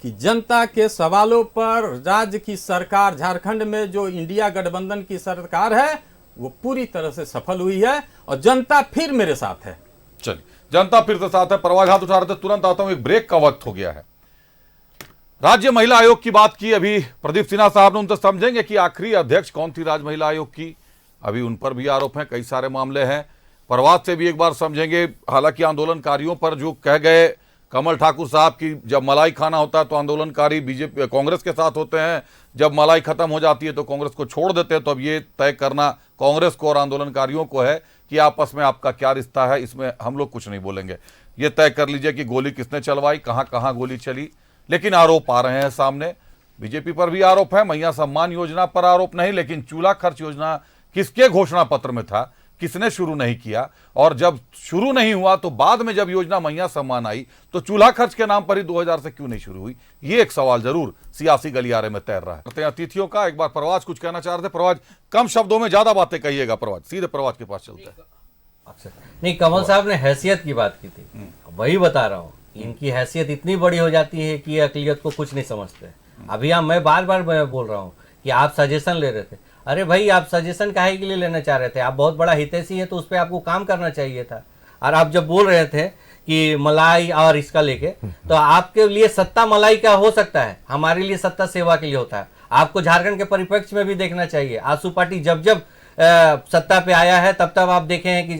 Speaker 8: कि जनता के सवालों पर राज्य की सरकार, झारखंड में जो इंडिया गठबंधन की सरकार है, वो पूरी तरह से सफल हुई है और जनता फिर मेरे साथ है।
Speaker 1: चलिए, जनता फिर से साथ है। परवाज हाथ उठा रहे थे, तुरंत आता हूं, एक ब्रेक का वक्त हो गया है। राज्य महिला आयोग की बात की अभी प्रदीप सिन्हा साहब ने, उनसे समझेंगे कि आखिरी अध्यक्ष कौन थी राज्य महिला आयोग की। अभी उन पर भी आरोप हैं, कई सारे मामले हैं। परवाज से भी एक बार समझेंगे। हालांकि आंदोलनकारियों पर जो कह गए कमल ठाकुर साहब की, जब मलाई खाना होता है तो आंदोलनकारी बीजेपी कांग्रेस के साथ होते हैं, जब मलाई खत्म हो जाती है तो कांग्रेस को छोड़ देते हैं। तो अब ये तय करना कांग्रेस को और आंदोलनकारियों को है कि आपस में आपका क्या रिश्ता है। इसमें हम लोग कुछ नहीं बोलेंगे। ये तय कर लीजिए कि गोली किसने चलवाई, कहां कहां गोली चली। लेकिन आरोप आ रहे हैं सामने, बीजेपी पर भी आरोप है। मैया सम्मान योजना पर आरोप नहीं, लेकिन चूल्हा खर्च योजना किसके घोषणा पत्र में था, किसने शुरू नहीं किया, और जब शुरू नहीं हुआ तो बाद में जब योजना मैया सम्मान आई तो चूल्हा खर्च के नाम पर ही 2000 से क्यों नहीं शुरू हुई। ये एक सवाल जरूर सियासी गलियारे में तैर रहा है। अतिथियों का एक बार प्रवाज कुछ कहना चाह रहे थे। प्रवाज, कम शब्दों में ज्यादा बातें कहिएगा। प्रवाज, सीधे प्रवाज के पास चलते हैं।
Speaker 10: नहीं, कमल साहब ने हैसियत की बात की थी, वही बता रहा हूँ। इनकी हैसियत इतनी बड़ी हो जाती है कि अकलियत को कुछ नहीं समझते। अभी मैं बार बार बोल रहा हूँ कि आप सजेशन ले रहे थे। अरे भाई, आप सजेशन काहे के लिए लेना चाह रहे थे? आप बहुत बड़ा हितैषी है तो उस पर आपको काम करना चाहिए था। और आप जब बोल रहे थे कि मलाई और इसका लेके, तो आपके लिए सत्ता मलाई का हो सकता है, हमारे लिए सत्ता सेवा के लिए होता है। आपको झारखंड के परिप्रेक्ष्य में भी देखना चाहिए। आसू पार्टी जब जब सत्ता पे आया है तब तब आप देखे हैं कि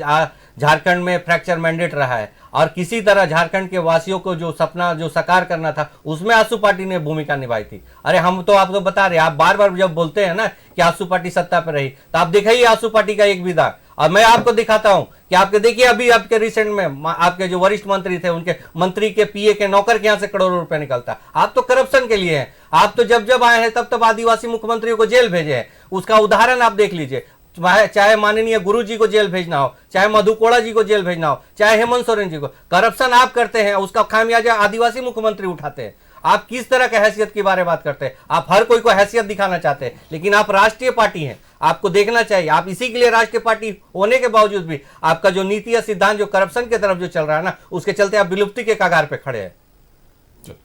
Speaker 10: झारखंड में फ्रैक्चर मैंडेट रहा है, और किसी तरह झारखंड के वासियों को जो सपना जो साकार करना था उसमें आसू पार्टी ने भूमिका निभाई थी। अरे हम तो आपको बता रहे हैं, आप बार बार जब बोलते हैं ना कि आसू पार्टी सत्ता पर रही, तो आप दिखाइए आसू पार्टी का एक विधा, और मैं आपको दिखाता हूं कि आपके देखिए अभी आपके रिसेंट में आपके जो वरिष्ठ मंत्री थे, उनके मंत्री के पीए के नौकर के यहां से करोड़ों रुपए निकलता। आप तो करप्शन के लिए हैं। आप तो जब जब आए हैं तब तब आदिवासी मुख्यमंत्रियों को जेल भेजे हैं। उसका उदाहरण आप देख लीजिए। चाहे माननीय गुरु जी को जेल भेजना हो, चाहे मधु कोड़ा जी को जेल भेजना हो, चाहे हेमंत सोरेन जी को, करप्शन आप करते हैं, उसका खामियाजा आदिवासी मुख्यमंत्री उठाते हैं। आप किस तरह के हैसियत के बारे में बात करते हैं? आप हर कोई को हैसियत दिखाना चाहते हैं, लेकिन आप राष्ट्रीय पार्टी हैं, आपको देखना चाहिए। आप इसी के लिए राष्ट्रीय पार्टी होने के बावजूद भी आपका जो नीति या सिद्धांत जो करप्शन की तरफ जो चल रहा है ना, उसके चलते आप विलुप्ति के कगार पे खड़े हैं।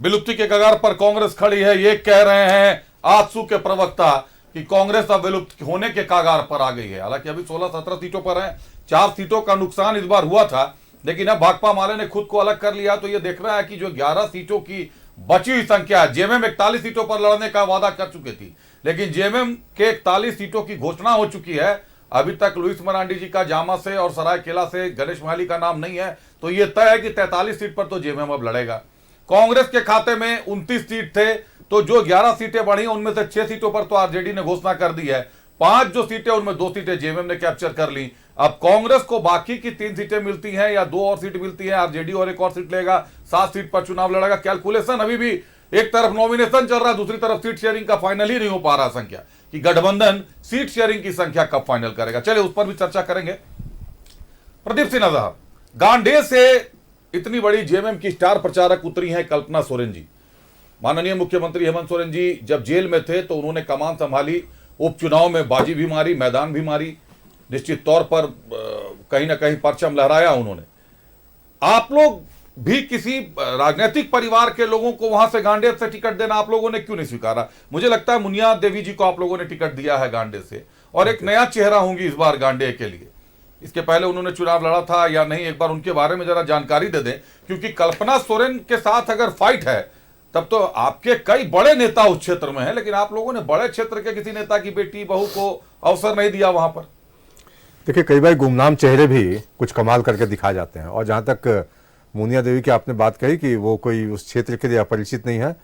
Speaker 1: विलुप्ति के कगार पर कांग्रेस खड़ी है, ये कह रहे हैं आजसू के प्रवक्ता कि कांग्रेस अब विलुप्त होने के कगार पर आ गई है। हालांकि अभी 16-17 सीटों पर है, 4 सीटों का नुकसान इस बार हुआ था, लेकिन अब भाकपा माले ने खुद को अलग कर लिया। तो ये देख रहा है कि जो 11 सीटों की बची हुई संख्या है, जेएमएम 41 सीटों पर लड़ने का वादा कर चुकी थी, लेकिन जेएमएम के 41 सीटों की घोषणा हो चुकी है। अभी तक लुइस मरांडी जी का जामा से और सरायकेला से गणेश महाली का नाम नहीं है। तो यह तय है कि 43 सीट पर तो जेएमएम अब लड़ेगा। कांग्रेस के खाते में 29 सीट थे, तो जो 11 सीटें बढ़ी उनमें से 6 सीटों पर तो आरजेडी ने घोषणा कर दी है। 5 जो सीटें उनमें 2 सीटें जेएमएम ने कैप्चर कर ली। अब कांग्रेस को बाकी की 3 सीटें मिलती हैं या 2 और सीट मिलती है, आरजेडी और एक और सीट लेगा, 7 सीट पर चुनाव लड़ेगा। कैलकुलेशन अभी भी, एक तरफ नॉमिनेशन चल रहा है, दूसरी तरफ सीट शेयरिंग का फाइनल ही नहीं हो पा रहा संख्या, कि गठबंधन सीट शेयरिंग की संख्या कब फाइनल करेगा। चलिए उस पर भी चर्चा करेंगे। प्रदीप सिन्हा साहब, गांडे से इतनी बड़ी जेएमएम की स्टार प्रचारक उतरी हैं कल्पना सोरेन जी। माननीय मुख्यमंत्री हेमंत सोरेन जी जब जेल में थे तो उन्होंने कमान संभाली, उपचुनाव में बाजी भी मारी, मैदान भी मारी, निश्चित तौर पर कहीं ना कहीं परचम लहराया उन्होंने। आप लोग भी किसी राजनीतिक परिवार के लोगों को वहां से गांडे से टिकट देना आप लोगों ने क्यों नहीं स्वीकारा? मुझे लगता है मुनिया देवी जी को आप लोगों ने टिकट दिया है गांडे से, और एक नया चेहरा होंगी इस बार गांडे के लिए। इसके पहले उन्होंने चुनाव लड़ा था या नहीं, एक बार उनके बारे में जरा जानकारी दे दें, क्योंकि कल्पना सोरेन के साथ अगर फाइट है तब तो आपके कई बड़े नेता उस क्षेत्र में हैं, लेकिन आप लोगों ने बड़े क्षेत्र के किसी नेता की बेटी बहू को अवसर नहीं दिया वहां पर।
Speaker 9: देखिए, कई बार गुमनाम चेहरे भी कुछ कमाल करके दिखा जाते हैं। और जहां तक मुनिया देवी की आपने बात कही कि वो कोई उस क्षेत्र के लिए अपरिचित नहीं है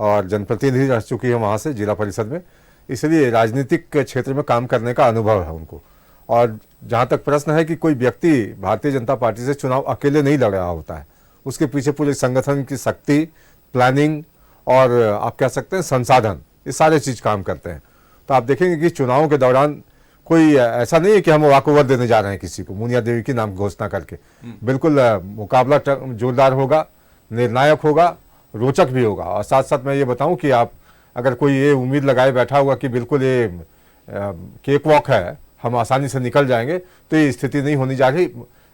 Speaker 9: और जनप्रतिनिधि रह चुकी है वहां से जिला परिषद में, इसलिए राजनीतिक क्षेत्र में काम करने का अनुभव है उनको। और जहां तक प्रश्न है कि कोई व्यक्ति भारतीय जनता पार्टी से चुनाव अकेले नहीं लड़ रहा होता है, उसके पीछे पूरे संगठन की शक्ति, प्लानिंग और आप कह सकते हैं संसाधन, ये सारे चीज काम करते हैं। तो आप देखेंगे कि चुनावों के दौरान कोई ऐसा नहीं है कि हम वॉकओवर देने जा रहे हैं किसी को मुनिया देवी की नाम घोषणा करके। बिल्कुल मुकाबला जोरदार होगा, निर्णायक होगा रोचक भी होगा। और साथ साथ मैं ये बताऊं कि आप अगर कोई ये उम्मीद लगाए बैठा हुआ कि बिल्कुल ये केक वॉक है, हम आसानी से निकल जाएंगे, तो ये स्थिति नहीं होनी जा रही।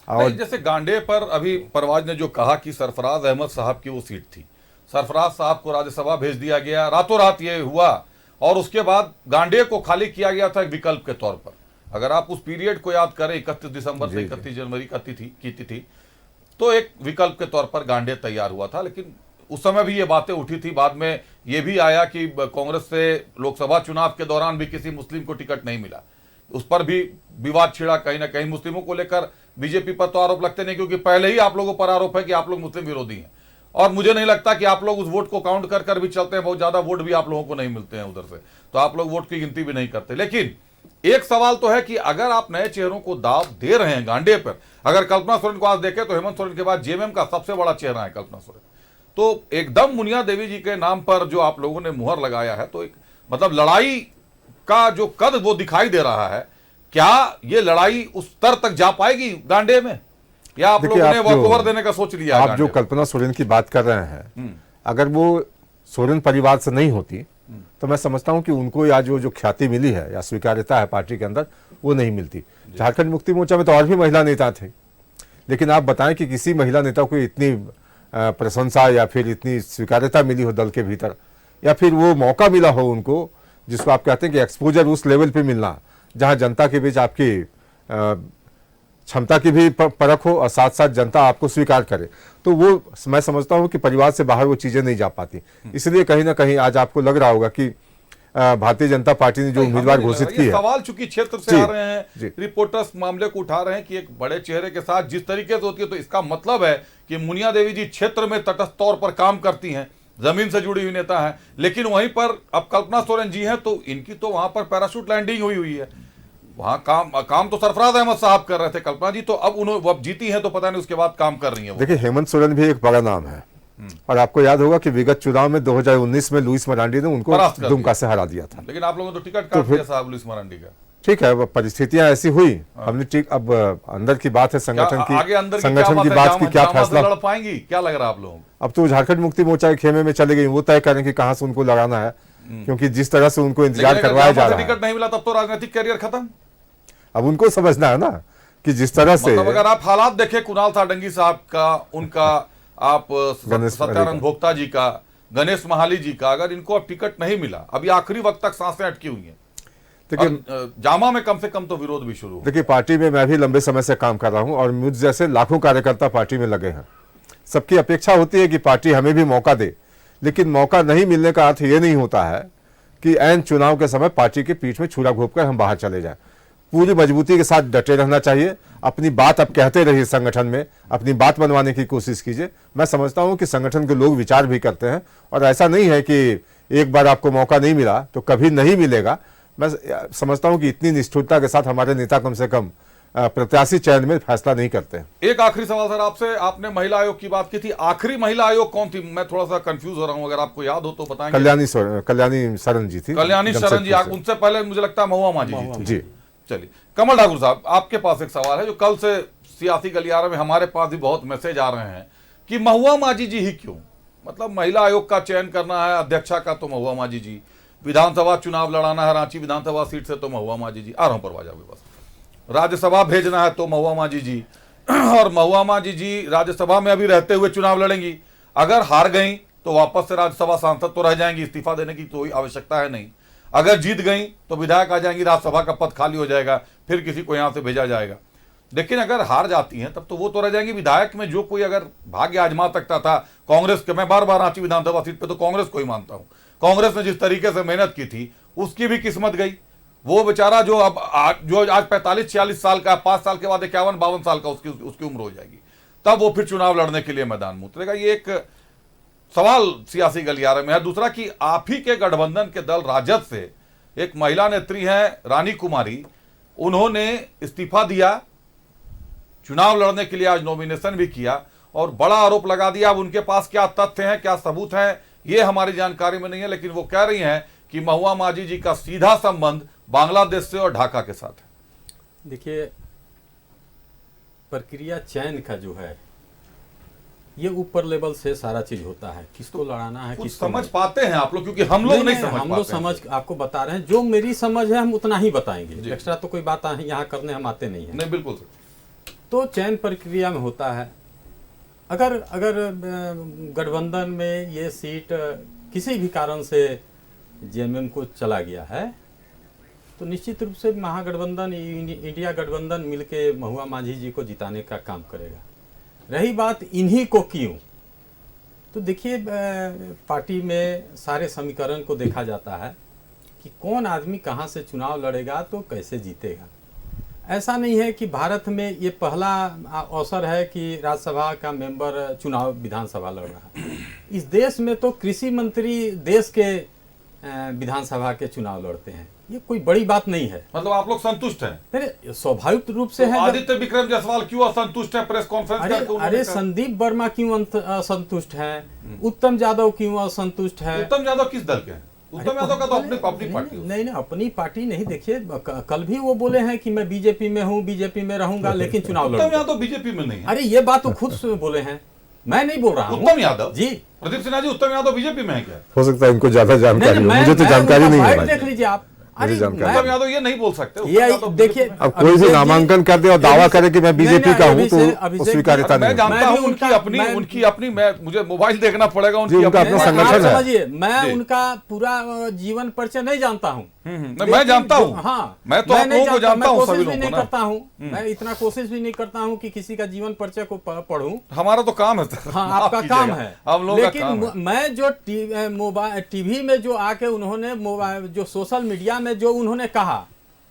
Speaker 9: और
Speaker 1: जैसे गांडे पर अभी परवाज ने जो कहा कि सरफराज अहमद साहब की वो सीट थी, सरफराज साहब को राज्यसभा भेज दिया गया, रातों रात ये हुआ, और उसके बाद गांडे को खाली किया गया था एक विकल्प के तौर पर। अगर आप उस पीरियड को याद करें, 31 दिसंबर से 31 जनवरी की तिथि, तो एक विकल्प के तौर पर गांडे तैयार हुआ था। लेकिन उस समय भी ये बातें उठी थी, बाद में ये भी आया कि कांग्रेस से लोकसभा चुनाव के दौरान भी किसी मुस्लिम को टिकट नहीं मिला, उस पर भी विवाद छिड़ा कहीं ना कहीं। मुस्लिमों को लेकर बीजेपी पर तो आरोप लगते नहीं, क्योंकि पहले ही आप लोगों पर आरोप है कि आप लोग मुस्लिम विरोधी हैं, और मुझे नहीं लगता कि आप लोग उस वोट को काउंट कर कर भी चलते हैं। बहुत ज्यादा वोट भी आप लोगों को नहीं मिलते हैं उधर से, तो आप लोग वोट की गिनती भी नहीं करते। लेकिन एक सवाल तो है कि अगर आप नए चेहरों को दाव दे रहे हैं गांडे पर, अगर कल्पना सोरेन को आज देखें तो हेमंत सोरेन के बाद जेएमएम का सबसे बड़ा चेहरा है कल्पना सोरेन, तो एकदम मुनिया देवी जी के नाम पर जो आप लोगों ने मुहर लगाया है, तो एक मतलब लड़ाई का जो कद वो दिखाई दे रहा है, क्या ये लड़ाई उस स्तर तक जा पाएगी गांडे में, या आप लोगों ने वॉकओवर देने का सोच लिया?
Speaker 9: आप जो कल्पना सोरेन की बात कर रहे हैं, अगर वो सोरेन परिवार से नहीं होती तो मैं समझता हूं कि उनको या जो ख्याति मिली है या स्वीकार्यता है पार्टी के अंदर, वो नहीं मिलती। झारखंड मुक्ति मोर्चा में तो और भी महिला नेता थे, लेकिन आप बताएं कि किसी महिला नेता को इतनी प्रशंसा या फिर इतनी स्वीकार्यता मिली हो दल के भीतर, या फिर वो मौका मिला हो उनको, जिसको आप कहते हैं कि एक्सपोजर उस लेवल पे मिलना जहां जनता के बीच आपकी क्षमता की भी परख हो और साथ साथ जनता आपको स्वीकार करे, तो वो मैं समझता हूं कि परिवार से बाहर वो चीजें नहीं जा पाती। इसलिए कहीं ना कहीं आज आपको लग रहा होगा कि भारतीय जनता पार्टी ने जो उम्मीदवार घोषित की है,
Speaker 1: सवाल चूंकि क्षेत्र से आ रहे हैं, रिपोर्टर्स मामले को उठा रहे हैं कि एक बड़े चेहरे के साथ जिस तरीके से होती है, तो इसका मतलब है कि मुनिया देवी जी क्षेत्र में तटस्थ तौर पर काम करती हैं, जमीन से जुड़ी हुई नेता है। लेकिन वहीं पर अब कल्पना सोरेन जी हैं, तो इनकी तो वहां पर पैराशूट लैंडिंग हुई है, वहां काम तो सरफराज अहमद साहब कर रहे थे, कल्पना जी तो अब जीती हैं, तो पता नहीं उसके बाद काम कर रही है।
Speaker 9: देखिए, हेमंत सोरेन भी एक बड़ा नाम है, और आपको याद होगा कि विगत चुनाव में 2019 में लुइस मरांडी ने उनको दुमका से हरा दिया था।
Speaker 1: लेकिन आप लोगों ने तो टिकट काट दिया साहब लुइस मरांडी का।
Speaker 9: ठीक है, परिस्थितियां ऐसी हुई, हमने ठीक, अब अंदर की बात है संगठन की बात की क्या फैसला
Speaker 1: लड़ पाएंगी, क्या लग रहा है आप लोगों को?
Speaker 9: अब तो झारखंड मुक्ति मोर्चा के खेमे में चले गई, वो तय करें कि कहां से उनको लगाना है, क्योंकि जिस तरह से उनको इंतजार करवाया जा रहा है।
Speaker 1: टिकट नहीं मिला तब तो राजनीतिक करियर खत्म।
Speaker 9: अब उनको समझना है ना कि जिस तरह से,
Speaker 1: मतलब अगर आप हालात देखें कुणाल साडंगी साहब का, उनका, आप सत्यानंद भोक्ता जी का, गणेश महाली जी का, अगर इनको अब टिकट नहीं मिला, अभी आखिरी वक्त तक सांसें अटकी हुई हैं, देखिए जामा में कम से कम तो विरोध भी शुरू।
Speaker 9: देखिए, पार्टी में मैं भी लंबे समय से काम कर रहा हूं और मुझ जैसे लाखों कार्यकर्ता पार्टी में लगे हैं। सबकी अपेक्षा होती है कि पार्टी हमें भी मौका दे, लेकिन मौका नहीं मिलने का अर्थ ये नहीं होता है कि ऐन चुनाव के समय पार्टी के पीठ में छुरा घोंपकर हम बाहर चले जाएं। पूरी मजबूती के साथ डटे रहना चाहिए, अपनी बात अब कहते रहिए, संगठन में अपनी बात मनवाने की कोशिश कीजिए। मैं समझता हूं कि संगठन के लोग विचार भी करते हैं, और ऐसा नहीं है कि एक बार आपको मौका नहीं मिला तो कभी नहीं मिलेगा। मैं समझता हूं कि इतनी निष्ठुरता के साथ हमारे नेता कम से कम प्रत्याशी चयन में फैसला नहीं करते हैं।
Speaker 1: एक आखिरी सवाल सर आपसे, आपने महिला आयोग की बात की थी, आखिरी महिला आयोग कौन थी? मैं थोड़ा सा कंफ्यूज हो रहा हूं, अगर आपको याद हो तो बताएंगे।
Speaker 9: कल्याणी शरण जी थी।
Speaker 1: कल्याणी शरण जी, उनसे पहले मुझे लगता है महुआ मांझी जी थी। चलिए, कमल ठाकुर साहब, आपके पास एक सवाल है जो कल से सियासी गलियारे में हमारे पास भी बहुत मैसेज आ रहे हैं कि महुआ मांझी जी ही क्यों? मतलब महिला आयोग का चयन करना है, अध्यक्षा का तो महुआ मांझी जी, विधानसभा चुनाव लड़ाना है रांची विधानसभा सीट से तो महुआ मांझी जी, आ रहा हूं परवाजा भी बस, राज्यसभा भेजना है तो महुआ मांझी जी, और महुआ मांझी जी राज्यसभा में अभी रहते हुए चुनाव लड़ेंगी, अगर हार गई तो वापस से राज्यसभा सांसद तो रह जाएंगी, इस्तीफा देने की कोई आवश्यकता है नहीं, अगर जीत गई तो विधायक आ जाएंगी, राज्यसभा का पद खाली हो जाएगा, फिर किसी को यहां से भेजा जाएगा। लेकिन अगर हार जाती हैं तब तो वो तो रह जाएंगी। विधायक में जो कोई अगर भाग्य आजमा सकता था कांग्रेस के, मैं बार बार रांची विधानसभा सीट पे तो कांग्रेस को ही मानता हूं, कांग्रेस ने जिस तरीके से मेहनत की थी उसकी भी किस्मत गई। वो बेचारा जो अब जो आज 45-46 साल का, 5 साल के बाद 51-52 साल का उसकी उम्र हो जाएगी, तब वो फिर चुनाव लड़ने के लिए मैदान में उतरेगा। ये एक सवाल सियासी गलियारे में है। दूसरा कि आप ही के गठबंधन के दल राजद से एक महिला नेत्री हैं रानी कुमारी, उन्होंने इस्तीफा दिया, चुनाव लड़ने के लिए आज नॉमिनेशन भी किया, और बड़ा आरोप लगा दिया। अब उनके पास क्या तथ्य हैं, क्या सबूत हैं, ये हमारी जानकारी में नहीं है, लेकिन वो कह रही हैं कि महुआ मांझी जी का सीधा संबंध बांग्लादेश से और ढाका के साथ है।
Speaker 8: देखिए, प्रक्रिया चयन का जो है ये ऊपर लेवल से सारा चीज होता है, किसको लड़ाना है,
Speaker 1: कुछ
Speaker 8: किसको
Speaker 1: समझ
Speaker 8: नहीं।
Speaker 1: पाते हैं आप लोग, क्योंकि हम लोग नहीं समझ
Speaker 8: हम
Speaker 1: पाते
Speaker 8: लोग
Speaker 1: हैं।
Speaker 8: समझ आपको बता रहे हैं, जो मेरी समझ है हम उतना ही बताएंगे, एक्स्ट्रा तो कोई बात यहाँ करने हम आते नहीं है।
Speaker 1: नहीं, बिल्कुल।
Speaker 8: तो चयन प्रक्रिया में होता है, अगर गठबंधन में ये सीट किसी भी कारण से जेएमएम को चला गया है तो निश्चित रूप से महागठबंधन इंडिया गठबंधन मिलके महुआ माझी जी को जिताने का काम करेगा। रही बात इन्हीं को क्यों, तो देखिए पार्टी में सारे समीकरण को देखा जाता है कि कौन आदमी कहाँ से चुनाव लड़ेगा तो कैसे जीतेगा। ऐसा नहीं है कि भारत में ये पहला अवसर है कि राज्यसभा का मेंबर चुनाव विधानसभा लड़ रहा है। इस देश में तो कृषि मंत्री देश के विधानसभा के चुनाव लड़ते हैं, ये कोई बड़ी बात नहीं है।
Speaker 1: मतलब आप लोग संतुष्ट हैं?
Speaker 8: अरे स्वाभाविक रूप से है।
Speaker 1: आदित्य विक्रम जायसवाल क्यों असंतुष्ट है? प्रेस कॉन्फ्रेंस करके उन्होंने
Speaker 8: अरे
Speaker 1: कहा।
Speaker 8: संदीप वर्मा क्यों असंतुष्ट है? उत्तम यादव क्यों असंतुष्ट है?
Speaker 1: उत्तम यादव किस दल के हैं? उत्तम यादव का तो अपनी पार्टी है।
Speaker 8: नहीं, अपनी पार्टी नहीं। देखिए कल भी वो बोले हैं कि मैं बीजेपी में हूँ, बीजेपी में रहूंगा, लेकिन चुनाव लड़ूंगा।
Speaker 1: उत्तम यादव बीजेपी में नहीं है।
Speaker 8: अरे ये बात तो खुद बोले हैं, मैं नहीं बोल रहा हूँ।
Speaker 1: उत्तम यादव
Speaker 8: जी,
Speaker 1: प्रदीप सिन्हा जी, उत्तम यादव बीजेपी में है क्या?
Speaker 9: हो सकता है इनको ज्यादा जानकारी हो, मुझे तो जानकारी नहीं है।
Speaker 8: देख लीजिए आप। अरे
Speaker 1: उत्तम यादव ये नहीं बोल सकते।
Speaker 8: ये देखिए,
Speaker 9: अब कोई भी नामांकन कर दे और दावा करे कि मैं बीजेपी का हूं तो स्वीकार्यता नहीं।
Speaker 1: मैं जानता हूं उनकी अपनी मुझे मोबाइल देखना पड़ेगा, उनका
Speaker 9: अपना संगठन है।
Speaker 8: समझिए, मैं उनका पूरा जीवन परिचय नहीं जानता हूं।
Speaker 1: मैं जानता हूं।
Speaker 8: हाँ,
Speaker 1: मैं तो आप लोगों को जानता हूं, सभी
Speaker 8: कोशिश भी
Speaker 1: लोगों
Speaker 8: नहीं
Speaker 1: को
Speaker 8: करता हूं, मैं इतना कोशिश भी नहीं करता हूं कि किसी का जीवन परिचय को पढ़ूं।
Speaker 1: हमारा तो काम है।
Speaker 8: हाँ, आपका काम है,
Speaker 1: हम लोग।
Speaker 8: लेकिन मैं जो मोबाइल टीवी में जो आके उन्होंने जो सोशल मीडिया में जो उन्होंने कहा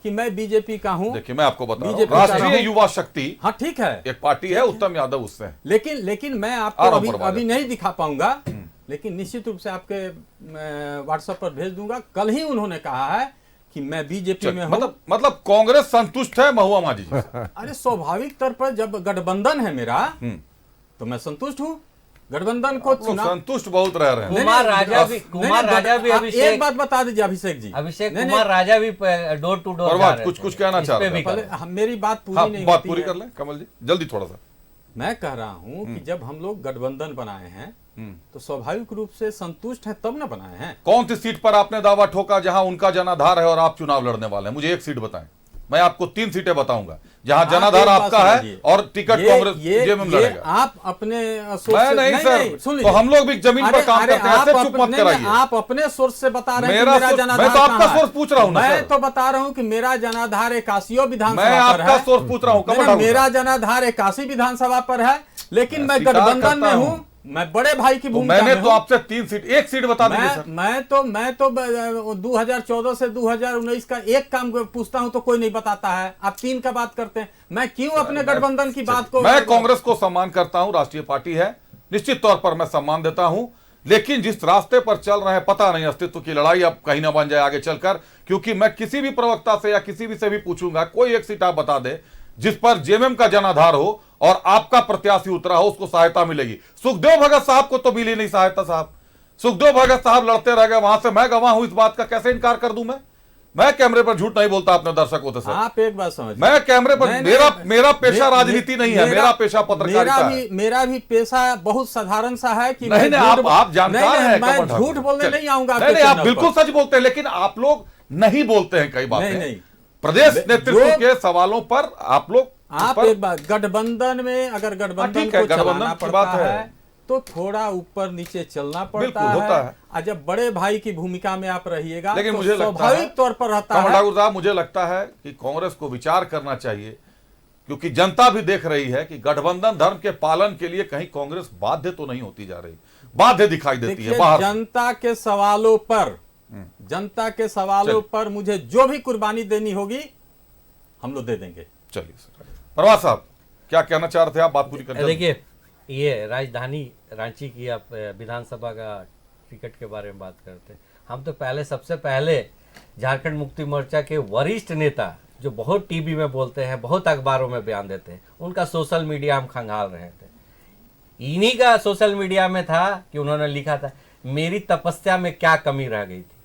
Speaker 8: कि मैं बीजेपी का हूं।
Speaker 1: देखिए मैं आपको बता रहा हूं, राष्ट्रीय युवा शक्ति,
Speaker 8: हाँ ठीक है,
Speaker 1: एक पार्टी है, उत्तम यादव उससे।
Speaker 8: लेकिन मैं आपको अभी नहीं दिखा पाऊंगा, लेकिन निश्चित रूप से आपके व्हाट्सएप पर भेज दूंगा। कल ही उन्होंने कहा है कि मैं बीजेपी में हूं।
Speaker 1: मतलब कांग्रेस संतुष्ट है महुआ माझी जी?
Speaker 8: अरे स्वाभाविक तौर पर जब गठबंधन है मेरा तो मैं संतुष्ट हूं। गठबंधन को
Speaker 1: संतुष्ट बहुत रह रहे हैं।
Speaker 10: कुमार राजा भी अभिषेक,
Speaker 8: एक बात बता दीजिए अभिषेक जी,
Speaker 10: कुमार राजा भी डोर टू डोर
Speaker 1: कुछ कहना चाह रहे हैं।
Speaker 8: मेरी बात पूरी नहीं,
Speaker 1: बात पूरी कर लें कमल जी, जल्दी थोड़ा सा।
Speaker 8: मैं कह रहा हूं कि जब हम लोग गठबंधन बनाए हैं तो स्वाभाविक रूप से संतुष्ट है तब ना बनाए हैं।
Speaker 1: कौन सी सीट पर आपने दावा ठोका जहां उनका जनाधार है और आप चुनाव लड़ने वाले हैं? मुझे एक सीट बताएं, मैं आपको 3 सीटें बताऊंगा जहां जनाधार आपका है और टिकट कांग्रेस जेएमएम लड़ेगा।
Speaker 8: आप अपने
Speaker 1: मैं नहीं सर, तो हम लोग भी जमीन पर काम करते हैं, ऐसे चुप मत कराइए।
Speaker 8: आप अपने सोर्स से बता रहे हैं
Speaker 1: मेरा
Speaker 8: जनाधार,
Speaker 1: मैं तो आपका सोर्स पूछ रहा हूं ना।
Speaker 8: मैं तो बता रहा हूं कि मेरा जनाधार 81 विधानसभा
Speaker 1: मैं
Speaker 8: पर है।
Speaker 1: आपका सोर्स पूछ रहा हूं।
Speaker 8: मेरा जनाधार 81 विधानसभा पर है, लेकिन मैं गठबंधन में हूं, मैं बड़े भाई की भूमिका में
Speaker 1: मैंने तो आपसे 3 सीट, एक सीट बता दीजिए सर।
Speaker 8: मैं तो 2014 से 2019 का एक काम पूछता हूं तो कोई नहीं बताता है, आप 3 का बात करते हैं। मैं क्यों अपने गठबंधन की बात को?
Speaker 1: मैं कांग्रेस को सम्मान करता हूं, राष्ट्रीय पार्टी है, निश्चित तौर पर मैं सम्मान देता हूं, लेकिन जिस रास्ते पर चल रहे हैं पता नहीं अस्तित्व की लड़ाई अब कहीं ना बन जाए आगे चलकर, क्योंकि मैं किसी भी प्रवक्ता से या किसी भी से भी पूछूंगा, कोई एक सीट आप बता दे जिस पर जेएमएम का जनाधार हो और आपका प्रत्याशी उतरा हो, उसको सहायता मिलेगी। सुखदेव भगत साहब को तो मिली नहीं सहायता साहब। सुखदेव भगत साहब लड़ते रह गए, वहां से मैं गवाह हूं, इस बात का कैसे इनकार कर दूं? मैं कैमरे पर झूठ नहीं बोलता अपने दर्शकों से।
Speaker 8: आप एक बात समझ,
Speaker 1: मैं कैमरे पर मेरा पेशा राजनीति नहीं है, मेरा पेशा पत्रकारिता है।
Speaker 8: मेरा भी पेशा बहुत साधारण सा है कि
Speaker 1: नहीं, आप जानकार हैं।
Speaker 8: मैं झूठ बोलने नहीं आऊंगा।
Speaker 1: नहीं, आप बिल्कुल सच बोलते हैं, लेकिन आप लोग नहीं बोलते हैं कई बातें। नहीं, प्रदेश नेतृत्व के सवालों पर आप लोग
Speaker 8: एक बात, गठबंधन में अगर गठबंधन को चलाना पड़ता है तो थोड़ा ऊपर नीचे चलना पड़ता है। और जब बड़े भाई की भूमिका में आप रहिएगा,
Speaker 1: लेकिन
Speaker 8: तो
Speaker 1: मुझे
Speaker 8: स्वाभाविक तौर पर रहता है।
Speaker 1: ठाकुर साहब, मुझे लगता है कि कांग्रेस को विचार करना चाहिए, क्योंकि जनता भी देख रही है कि गठबंधन धर्म के पालन के लिए कहीं कांग्रेस बाध्य तो नहीं होती जा रही, बाध्य दिखाई देती है बाहर।
Speaker 8: जनता के सवालों पर मुझे जो भी कुर्बानी देनी होगी हम लोग दे देंगे।
Speaker 1: चलिए सर, प्रवास साहब क्या कहना चाह रहे थे आप? बात पूरी करते।
Speaker 10: देखिए, ये राजधानी रांची की आप विधानसभा का टिकट के बारे में बात करते हैं। हम तो सबसे पहले झारखंड मुक्ति मोर्चा के वरिष्ठ नेता जो बहुत टीवी में बोलते हैं, बहुत अखबारों में बयान देते हैं, उनका सोशल मीडिया हम खंगाल रहे थे। इन्हीं का सोशल मीडिया में था कि उन्होंने लिखा था, मेरी तपस्या में क्या कमी रह गई थी,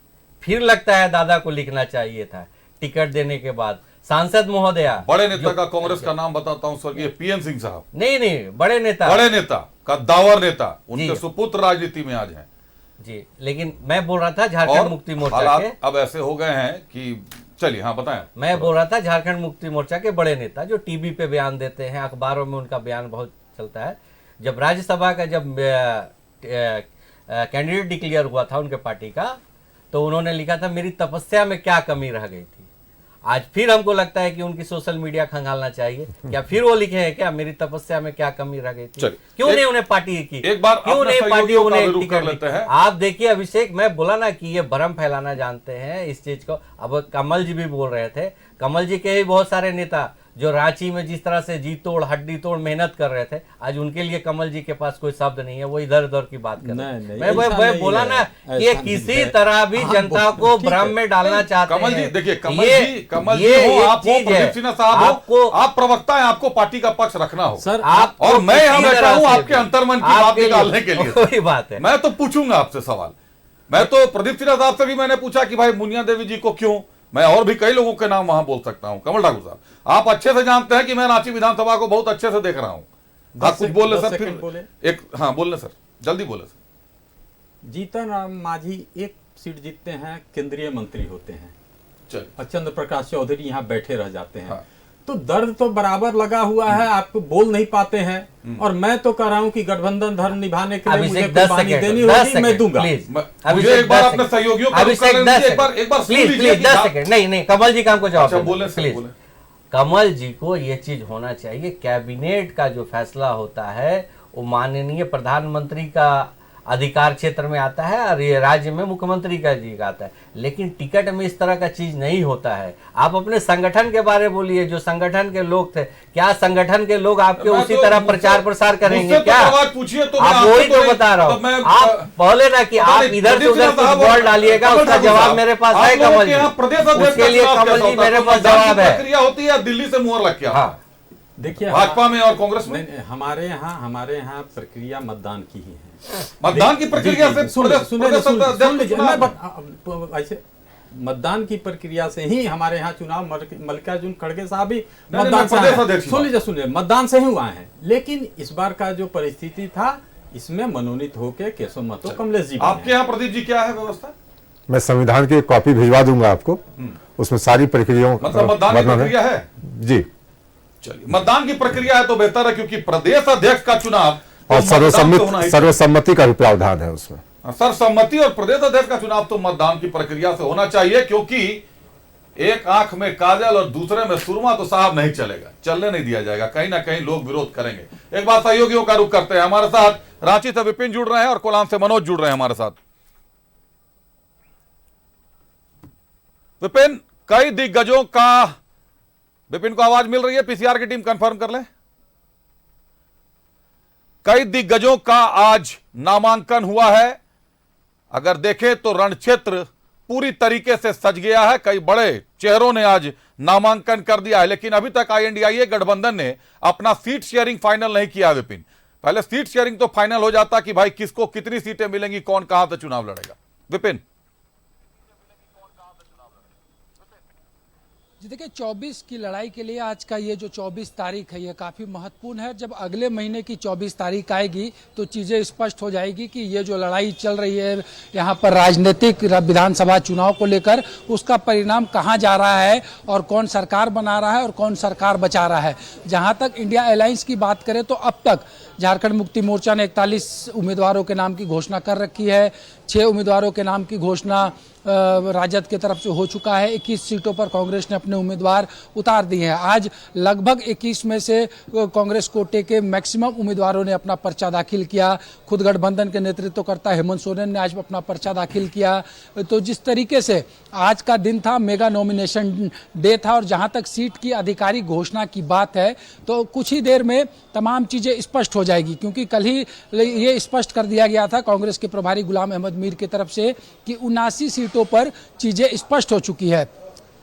Speaker 10: फिर लगता है दादा को लिखना चाहिए था टिकट देने के बाद। सांसद महोदया,
Speaker 1: बड़े नेता का कांग्रेस का नाम बताता हूं, स्वर्गीय पीएन सिंह साहब।
Speaker 10: नहीं, बड़े नेता,
Speaker 1: कद्दावर नेता, उनके
Speaker 10: जी।
Speaker 1: सुपुत्र राजनीति में आज हैं
Speaker 10: जी। लेकिन मैं बोल रहा था झारखंड मुक्ति मोर्चा
Speaker 1: हालात
Speaker 10: के,
Speaker 1: अब ऐसे हो गए हैं कि चलिए हाँ बताएं।
Speaker 10: मैं बोल रहा था झारखंड मुक्ति मोर्चा के बड़े नेता जो टीवी पे बयान देते हैं, अखबारों में उनका बयान बहुत चलता है। जब राज्यसभा का जब कैंडिडेट डिक्लेयर हुआ था उनके पार्टी का, तो उन्होंने लिखा था मेरी तपस्या में क्या कमी रह गई थी। आज फिर हमको लगता है कि उनकी सोशल मीडिया खंगालना चाहिए। क्या फिर वो लिखे हैं क्या मेरी तपस्या में क्या कमी रह गई थी?
Speaker 1: चलिए,
Speaker 10: क्यों नहीं उन्हें पार्टी की,
Speaker 1: एक बार
Speaker 10: क्यों
Speaker 1: अपने
Speaker 10: नहीं पार्टी
Speaker 1: सहयोगियों का
Speaker 10: उन्हें
Speaker 1: भी रुख
Speaker 10: टिकट
Speaker 1: कर लेते
Speaker 10: दी?
Speaker 1: हैं।
Speaker 10: आप देखिए अभिषेक, मैं बोला ना कि ये भ्रम फैलाना जानते हैं इस चीज को। अब कमल जी भी बोल रहे थे, कमल जी के ही बहुत सारे नेता जो रांची में जिस तरह से जी तोड़ हड्डी तोड़ मेहनत कर रहे थे, आज उनके लिए कमल जी के पास कोई शब्द नहीं है, वो इधर उधर की बात कर रहे हैं। मैं बोला ना कि ये किसी तरह भी जनता को भ्रम में डालना चाहते हैं।
Speaker 1: कमल जी देखिए, कमल जी हो, आप हो, प्रदीप सिन्हा साहब हो, आप प्रवक्ता हैं, आपको पार्टी का पक्ष रखना हो
Speaker 8: सर
Speaker 10: आप,
Speaker 1: और मैं यहाँ बैठा हूँ आपके अंतर्मन की बात निकालने के लिए।
Speaker 10: वही बात है।
Speaker 1: मैं तो पूछूंगा आपसे सवाल। मैं तो प्रदीप सिन्हा साहब से भी मैंने पूछा कि भाई मुनिया देवी जी को क्यों, मैं और भी कई लोगों के नाम वहां बोल सकता हूं। कमल ठाकुर साहब, आप अच्छे से जानते हैं कि मैं रांची विधानसभा को बहुत अच्छे से देख रहा हूं। आप कुछ बोल रहे सर, फिर एक हाँ बोल रहे सर, जल्दी बोले सर।
Speaker 8: जीतन राम मांझी एक सीट जीतते हैं, केंद्रीय मंत्री होते हैं,
Speaker 1: चलिए,
Speaker 8: और चंद्र प्रकाश चौधरी यहाँ बैठे रह जाते हैं।
Speaker 1: हाँ।
Speaker 8: तो दर्द तो बराबर लगा हुआ है, आप बोल नहीं पाते हैं। और मैं तो कह रहा हूँ कि गठबंधन धर्म निभाने के लिए मुझे कुर्बानी देनी होगी, मैं दूंगा।
Speaker 1: मुझे एक बार अपने सहयोगियों का रुख कर लेने दीजिए, एक बार सुन लीजिए।
Speaker 10: 10 सेकंड नहीं, कमल जी का हमको जवाब
Speaker 1: अच्छा,
Speaker 10: दें।
Speaker 1: बोले सर,
Speaker 10: प्लीज।
Speaker 1: बोले।
Speaker 10: कमल जी को ये चीज होना चाहिए, कैबिनेट का जो फैसला होता है वो माननीय प्रधानमंत्री का अधिकार क्षेत्र में आता है और ये राज्य में मुख्यमंत्री का जी का आता है। लेकिन टिकट में इस तरह का चीज नहीं होता है। आप अपने संगठन के बारे बोलिए, जो संगठन के लोग थे, क्या संगठन के लोग आपके उसी तरह प्रचार प्रसार करेंगे क्या?
Speaker 1: पूछिए तो
Speaker 10: आप वही तो बता रहा हूँ। आप बोले ना कि आप इधर से उधर कुछ बॉल डालिएगा, उसका जवाब मेरे पास है कमल जी। उसके लिए कमल जी मेरे पास जवाब है।
Speaker 1: प्रक्रिया होती है दिल्ली से मुहर लग गया।
Speaker 10: हाँ
Speaker 8: देखिए
Speaker 1: भाजपा में और कांग्रेस में
Speaker 8: हमारे यहाँ प्रक्रिया मतदान की ही है।
Speaker 1: मतदान की प्रक्रिया से
Speaker 8: सुन लीजिए, ऐसे मतदान की प्रक्रिया से ही हमारे यहाँ चुनाव मल्लिकार्जुन खड़गे साहब भी मतदान से, सुनिए मतदान से ही हुआ है। लेकिन इस बार का जो परिस्थिति था, इसमें मनोनीत होकर केशव महतो कमलेश जी।
Speaker 1: आपके यहाँ प्रदीप जी क्या है व्यवस्था?
Speaker 9: मैं संविधान की एक कॉपी भिजवा दूंगा आपको, उसमें सारी प्रक्रियाओं
Speaker 1: मतलब मतदान की प्रक्रिया है
Speaker 9: जी।
Speaker 1: चलिए, मतदान की प्रक्रिया है तो बेहतर है, क्योंकि प्रदेश अध्यक्ष का चुनाव
Speaker 9: और सर्वसम्मति का भी प्रावधान है उसमें।
Speaker 1: सर्वसम्मति और प्रदेश अध्यक्ष का चुनाव तो मतदान की प्रक्रिया से होना चाहिए, क्योंकि एक आंख में काजल और दूसरे में सुरमा तो साहब नहीं चलेगा, चलने नहीं दिया जाएगा, कहीं ना कहीं लोग विरोध करेंगे। एक बार सहयोगियों का रुख करते हैं। हमारे साथ रांची से विपिन जुड़ रहे हैं और कोलाम से मनोज जुड़ रहे हैं हमारे साथ। विपिन, कई दिग्गजों का, विपिन को आवाज मिल रही है? पीसीआर की टीम कंफर्म कर ले। कई दिग्गजों का आज नामांकन हुआ है। अगर देखें तो रणक्षेत्र पूरी तरीके से सज गया है। कई बड़े चेहरों ने आज नामांकन कर दिया है, लेकिन अभी तक INDIA गठबंधन ने अपना सीट शेयरिंग फाइनल नहीं किया। विपिन, पहले सीट शेयरिंग तो फाइनल हो जाता कि भाई किसको कितनी सीटें मिलेंगी, कौन कहां से चुनाव लड़ेगा। विपिन
Speaker 11: जी देखिए, 24 की लड़ाई के लिए आज का ये जो 24 तारीख है ये काफ़ी महत्वपूर्ण है। जब अगले महीने की 24 तारीख आएगी तो चीज़ें स्पष्ट हो जाएगी कि ये जो लड़ाई चल रही है यहाँ पर राजनीतिक विधानसभा चुनाव को लेकर, उसका परिणाम कहाँ जा रहा है और कौन सरकार बना रहा है और कौन सरकार बचा रहा है। जहाँ तक इंडिया अलायंस की बात करें तो अब तक झारखंड मुक्ति मोर्चा ने 41 उम्मीदवारों के नाम की घोषणा कर रखी है। 6 उम्मीदवारों के नाम की घोषणा राजद की तरफ से हो चुका है। 21 सीटों पर कांग्रेस ने अपने उम्मीदवार उतार दिए हैं। आज लगभग 21 में से कांग्रेस कोटे के मैक्सिमम उम्मीदवारों ने अपना पर्चा दाखिल किया। खुद गठबंधन के नेतृत्वकर्ता हेमंत सोरेन ने आज अपना पर्चा दाखिल किया। तो जिस तरीके से आज का दिन था, मेगा नॉमिनेशन डे था, और जहां तक सीट की आधिकारिक घोषणा की बात है तो कुछ ही देर में तमाम चीज़ें स्पष्ट हो जाएगी, क्योंकि कल ही ये स्पष्ट कर दिया गया था कांग्रेस के प्रभारी गुलाम अहमद मीर की तरफ से कि 79 सीटों पर चीज़ें स्पष्ट हो चुकी है।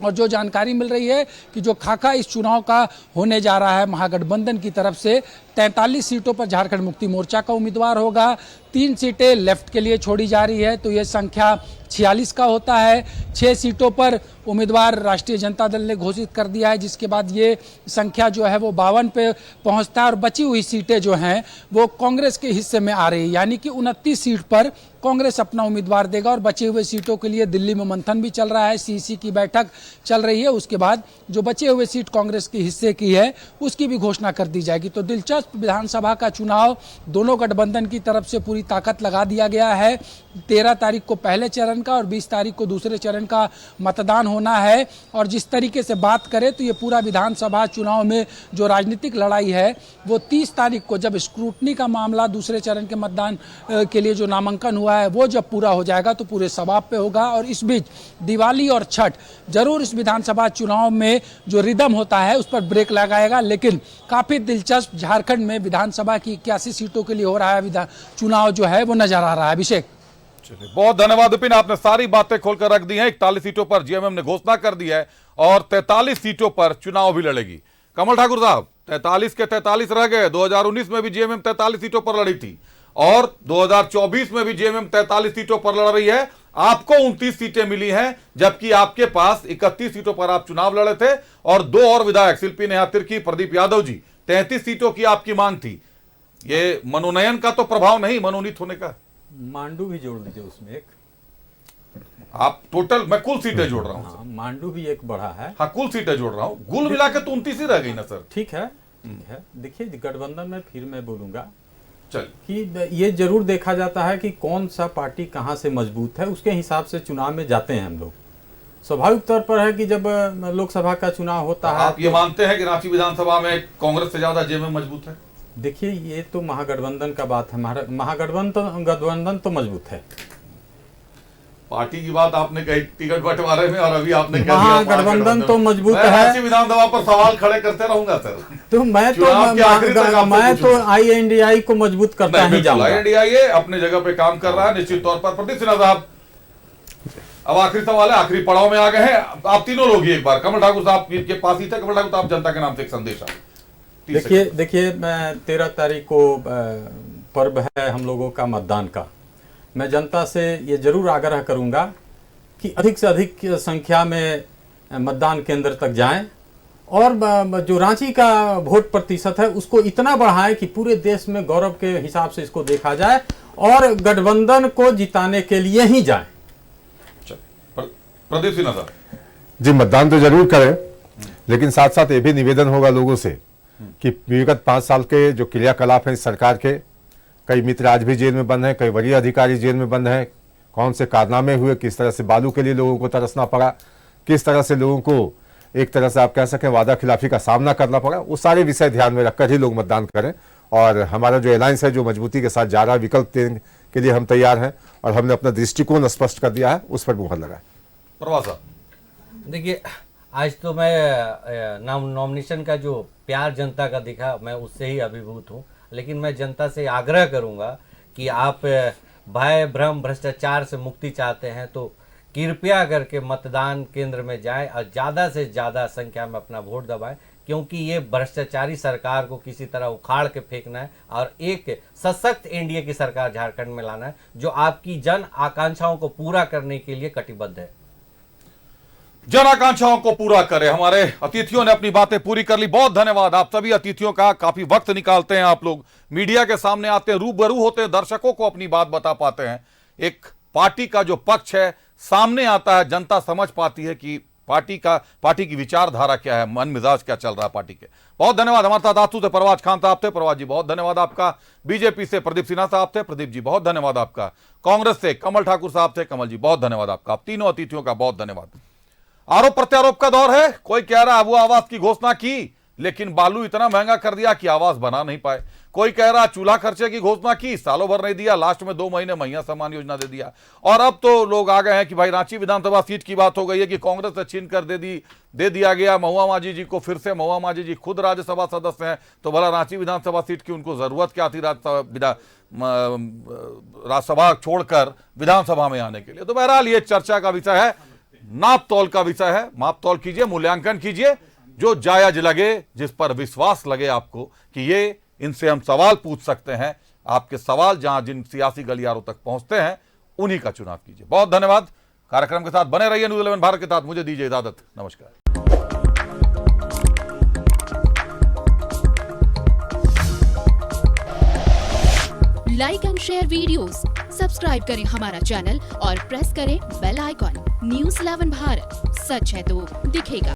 Speaker 11: और जो जानकारी मिल रही है कि जो खाका इस चुनाव का होने जा रहा है महागठबंधन की तरफ से, 43 सीटों पर झारखंड मुक्ति मोर्चा का उम्मीदवार होगा, 3 सीटें लेफ्ट के लिए छोड़ी जा रही है, तो ये संख्या 46 का होता है। 6 सीटों पर उम्मीदवार राष्ट्रीय जनता दल ने घोषित कर दिया है, जिसके बाद ये संख्या जो है वो 52 पे पहुंचता है और बची हुई सीटें जो हैं वो कांग्रेस के हिस्से में आ रही है, यानी कि 29 सीट पर कांग्रेस अपना उम्मीदवार देगा और बचे हुए सीटों के लिए दिल्ली में मंथन भी चल रहा है, सीसी की बैठक चल रही है। उसके बाद जो बचे हुए सीट कांग्रेस के हिस्से की है उसकी भी घोषणा कर दी जाएगी। तो दिलचस्प विधानसभा का चुनाव दोनों गठबंधन की तरफ से पूरी ताकत लगा दिया गया है। 13 तारीख को पहले चरण का और 20 तारीख को दूसरे चरण का मतदान होना है। और जिस तरीके से बात करें तो ये पूरा विधानसभा चुनाव में जो राजनीतिक लड़ाई है वो 30 तारीख को जब स्क्रूटनी का मामला दूसरे चरण के मतदान के लिए जो नामांकन हुआ है वो जब पूरा हो जाएगा तो पूरे सवाब पे होगा। और इस बीच दिवाली और छठ जरूर इस विधानसभा चुनाव में जो रिदम होता है उस पर ब्रेक लगाएगा। लेकिन काफी दिलचस्प झारखंड में विधानसभा की 81 सीटों के लिए हो रहा है चुनाव जो है वो नजर आ रहा है। अभिषेक,
Speaker 1: बहुत धन्यवाद विपिन, आपने सारी बातें खोलकर रख दी हैं। 41 सीटों पर जीएमएम ने घोषणा कर दी है और 43 सीटों पर चुनाव भी लड़ेगी। कमल ठाकुर साहब, 43 के 43 रह गए। 2019 में भी जीएमएम 43 सीटों पर लड़ी थी और 2024 में भी जीएमएम 43 सीटों पर लड़ रही है। आपको 29 सीटें मिली हैं, जबकि आपके पास 31 सीटों पर आप चुनाव लड़े थे और 2 और विधायक शिल्पी नेहा तिर्की, प्रदीप यादव जी, 33 सीटों की आपकी मांग थी। ये मनोनयन का तो प्रभाव नहीं, मनोनीत होने का।
Speaker 8: मांडू भी जोड़ दीजिए उसमें एक,
Speaker 1: आप टोटल, मैं कुल सीटें जोड़ रहा हूं।
Speaker 8: हाँ, मांडू भी एक बढ़ा है।
Speaker 1: हाँ, कुल सीटें जोड़ रहा हूं, कुल मिला के तो 29 ही रह गई ना सर।
Speaker 8: ठीक है, ठीक है। देखिए गठबंधन में फिर मैं बोलूंगा
Speaker 1: चल
Speaker 8: कि ये जरूर देखा जाता है कि कौन सा पार्टी कहां से मजबूत है, उसके हिसाब से चुनाव में जाते हैं हम लोग। स्वाभाविक तौर पर है कि जब लोकसभा का चुनाव होता है,
Speaker 1: आप ये मानते हैं कि रांची विधानसभा में कांग्रेस से ज्यादा जेएमएम मजबूत है?
Speaker 8: देखिए ये तो महागठबंधन का बात है, महागठबंधन तो मजबूत है।
Speaker 1: पार्टी की बात आपने कही टिकट बंटवारे में और अभी आपने कह दिया
Speaker 8: महागठबंधन तो मजबूत है।
Speaker 1: रांची विधानसभा पर सवाल खड़े करते रहूंगा सर।
Speaker 8: तो मैं तो INDI को मजबूत करता ही जाऊंगा।
Speaker 1: INDI अपने जगह पे काम कर रहा है निश्चित तौर पर। प्रदीप सिन्हा साहब, अब आखिरी सवाल है, आखिरी पड़ाव में आ गए हैं। आप तीनों लोग ही एक बार, कमल ठाकुर साहब के पास ही थे। कमल ठाकुर साहब, जनता के नाम से एक संदेश है।
Speaker 8: देखिए मैं 13 तारीख को पर्व है हम लोगों का मतदान का। मैं जनता से ये जरूर आग्रह करूंगा कि अधिक से अधिक संख्या में मतदान केंद्र तक जाएं और जो रांची का वोट प्रतिशत है उसको इतना बढ़ाएं कि पूरे देश में गौरव के हिसाब से इसको देखा जाए और गठबंधन को जिताने के लिए ही जाएं।
Speaker 1: प्रदीप सिन्हा साहब
Speaker 9: जी, मतदान तो जरूर करें, लेकिन साथ साथ ये भी निवेदन होगा लोगों से कि विगत 5 साल के जो क्रियाकलाप हैं इस सरकार के, कई मित्र आज भी जेल में बंद हैं, कई वरीय अधिकारी जेल में बंद हैं, कौन से कारनामे हुए, किस तरह से बालू के लिए लोगों को तरसना पड़ा, किस तरह से लोगों को एक तरह से आप कह सकें वादा खिलाफी का सामना करना पड़ा, वो सारे विषय ध्यान में रखकर ही लोग मतदान करें। और हमारा जो अलायंस है जो मजबूती के साथ जा रहा है, विकल्प देने के लिए हम तैयार हैं और हमने अपना दृष्टिकोण स्पष्ट कर दिया है, उस पर मुहर लगाए।
Speaker 1: प्रवासा,
Speaker 10: देखिए आज तो मैं नॉमिनेशन का जो प्यार जनता का दिखा, मैं उससे ही अभिभूत हूँ। लेकिन मैं जनता से आग्रह करूँगा कि आप भय भ्रम भ्रष्टाचार से मुक्ति चाहते हैं तो कृपया करके मतदान केंद्र में जाएं और ज़्यादा से ज़्यादा संख्या में अपना वोट दबाएं, क्योंकि ये भ्रष्टाचारी सरकार को किसी तरह उखाड़ के फेंकना है और एक सशक्त एनडीए की सरकार झारखंड में लाना है जो आपकी जन आकांक्षाओं को पूरा करने के लिए कटिबद्ध है।
Speaker 1: जन आकांक्षाओं को पूरा करे। हमारे अतिथियों ने अपनी बातें पूरी कर ली, बहुत धन्यवाद आप सभी अतिथियों का। काफी वक्त निकालते हैं आप लोग, मीडिया के सामने आते हैं, रूबरू होते हैं, दर्शकों को अपनी बात बता पाते हैं। एक पार्टी का जो पक्ष है सामने आता है, जनता समझ पाती है कि पार्टी की विचारधारा क्या है, मन मिजाज क्या चल रहा है पार्टी के। बहुत धन्यवाद। हमारे साथ आतू से परवाज खान साहब थे, परवाज जी बहुत धन्यवाद आपका। बीजेपी से प्रदीप सिन्हा साहब थे, प्रदीप जी बहुत धन्यवाद आपका। कांग्रेस से कमल ठाकुर साहब थे, कमल जी बहुत धन्यवाद आपका। आप तीनों अतिथियों का बहुत धन्यवाद। आरोप प्रत्यारोप का दौर है। कोई कह रहा है वो आवास की घोषणा की लेकिन बालू इतना महंगा कर दिया कि आवास बना नहीं पाए। कोई कह रहा चूल्हा खर्चे की घोषणा की, सालों भर नहीं दिया, लास्ट में 2 महीने महिला सम्मान योजना दे दिया। और अब तो लोग आ गए हैं कि भाई रांची विधानसभा सीट की बात हो गई है कि कांग्रेस से छीन कर दे दिया गया महुआ माझी जी को। फिर से महुआ माझी जी खुद राज्यसभा सदस्य हैं, तो भला रांची विधानसभा सीट की उनको जरूरत क्या थी राज्यसभा छोड़कर विधानसभा में आने के लिए। तो बहरहाल ये चर्चा का विषय है, नाप तौल का विषय है। माप तौल कीजिए, मूल्यांकन कीजिए, जो जायज लगे, जिस पर विश्वास लगे आपको कि ये इनसे हम सवाल पूछ सकते हैं। आपके सवाल जहां जिन सियासी गलियारों तक पहुंचते हैं उन्हीं का चुनाव कीजिए। बहुत धन्यवाद। कार्यक्रम के साथ बने रहिए न्यूज़ 11 भारत के साथ। मुझे दीजिए इजाजत। नमस्कार।
Speaker 12: Like and share videos, subscribe करें हमारा चैनल और प्रेस करें बेल आइकॉन। न्यूज़ 11 भारत, सच है तो दिखेगा।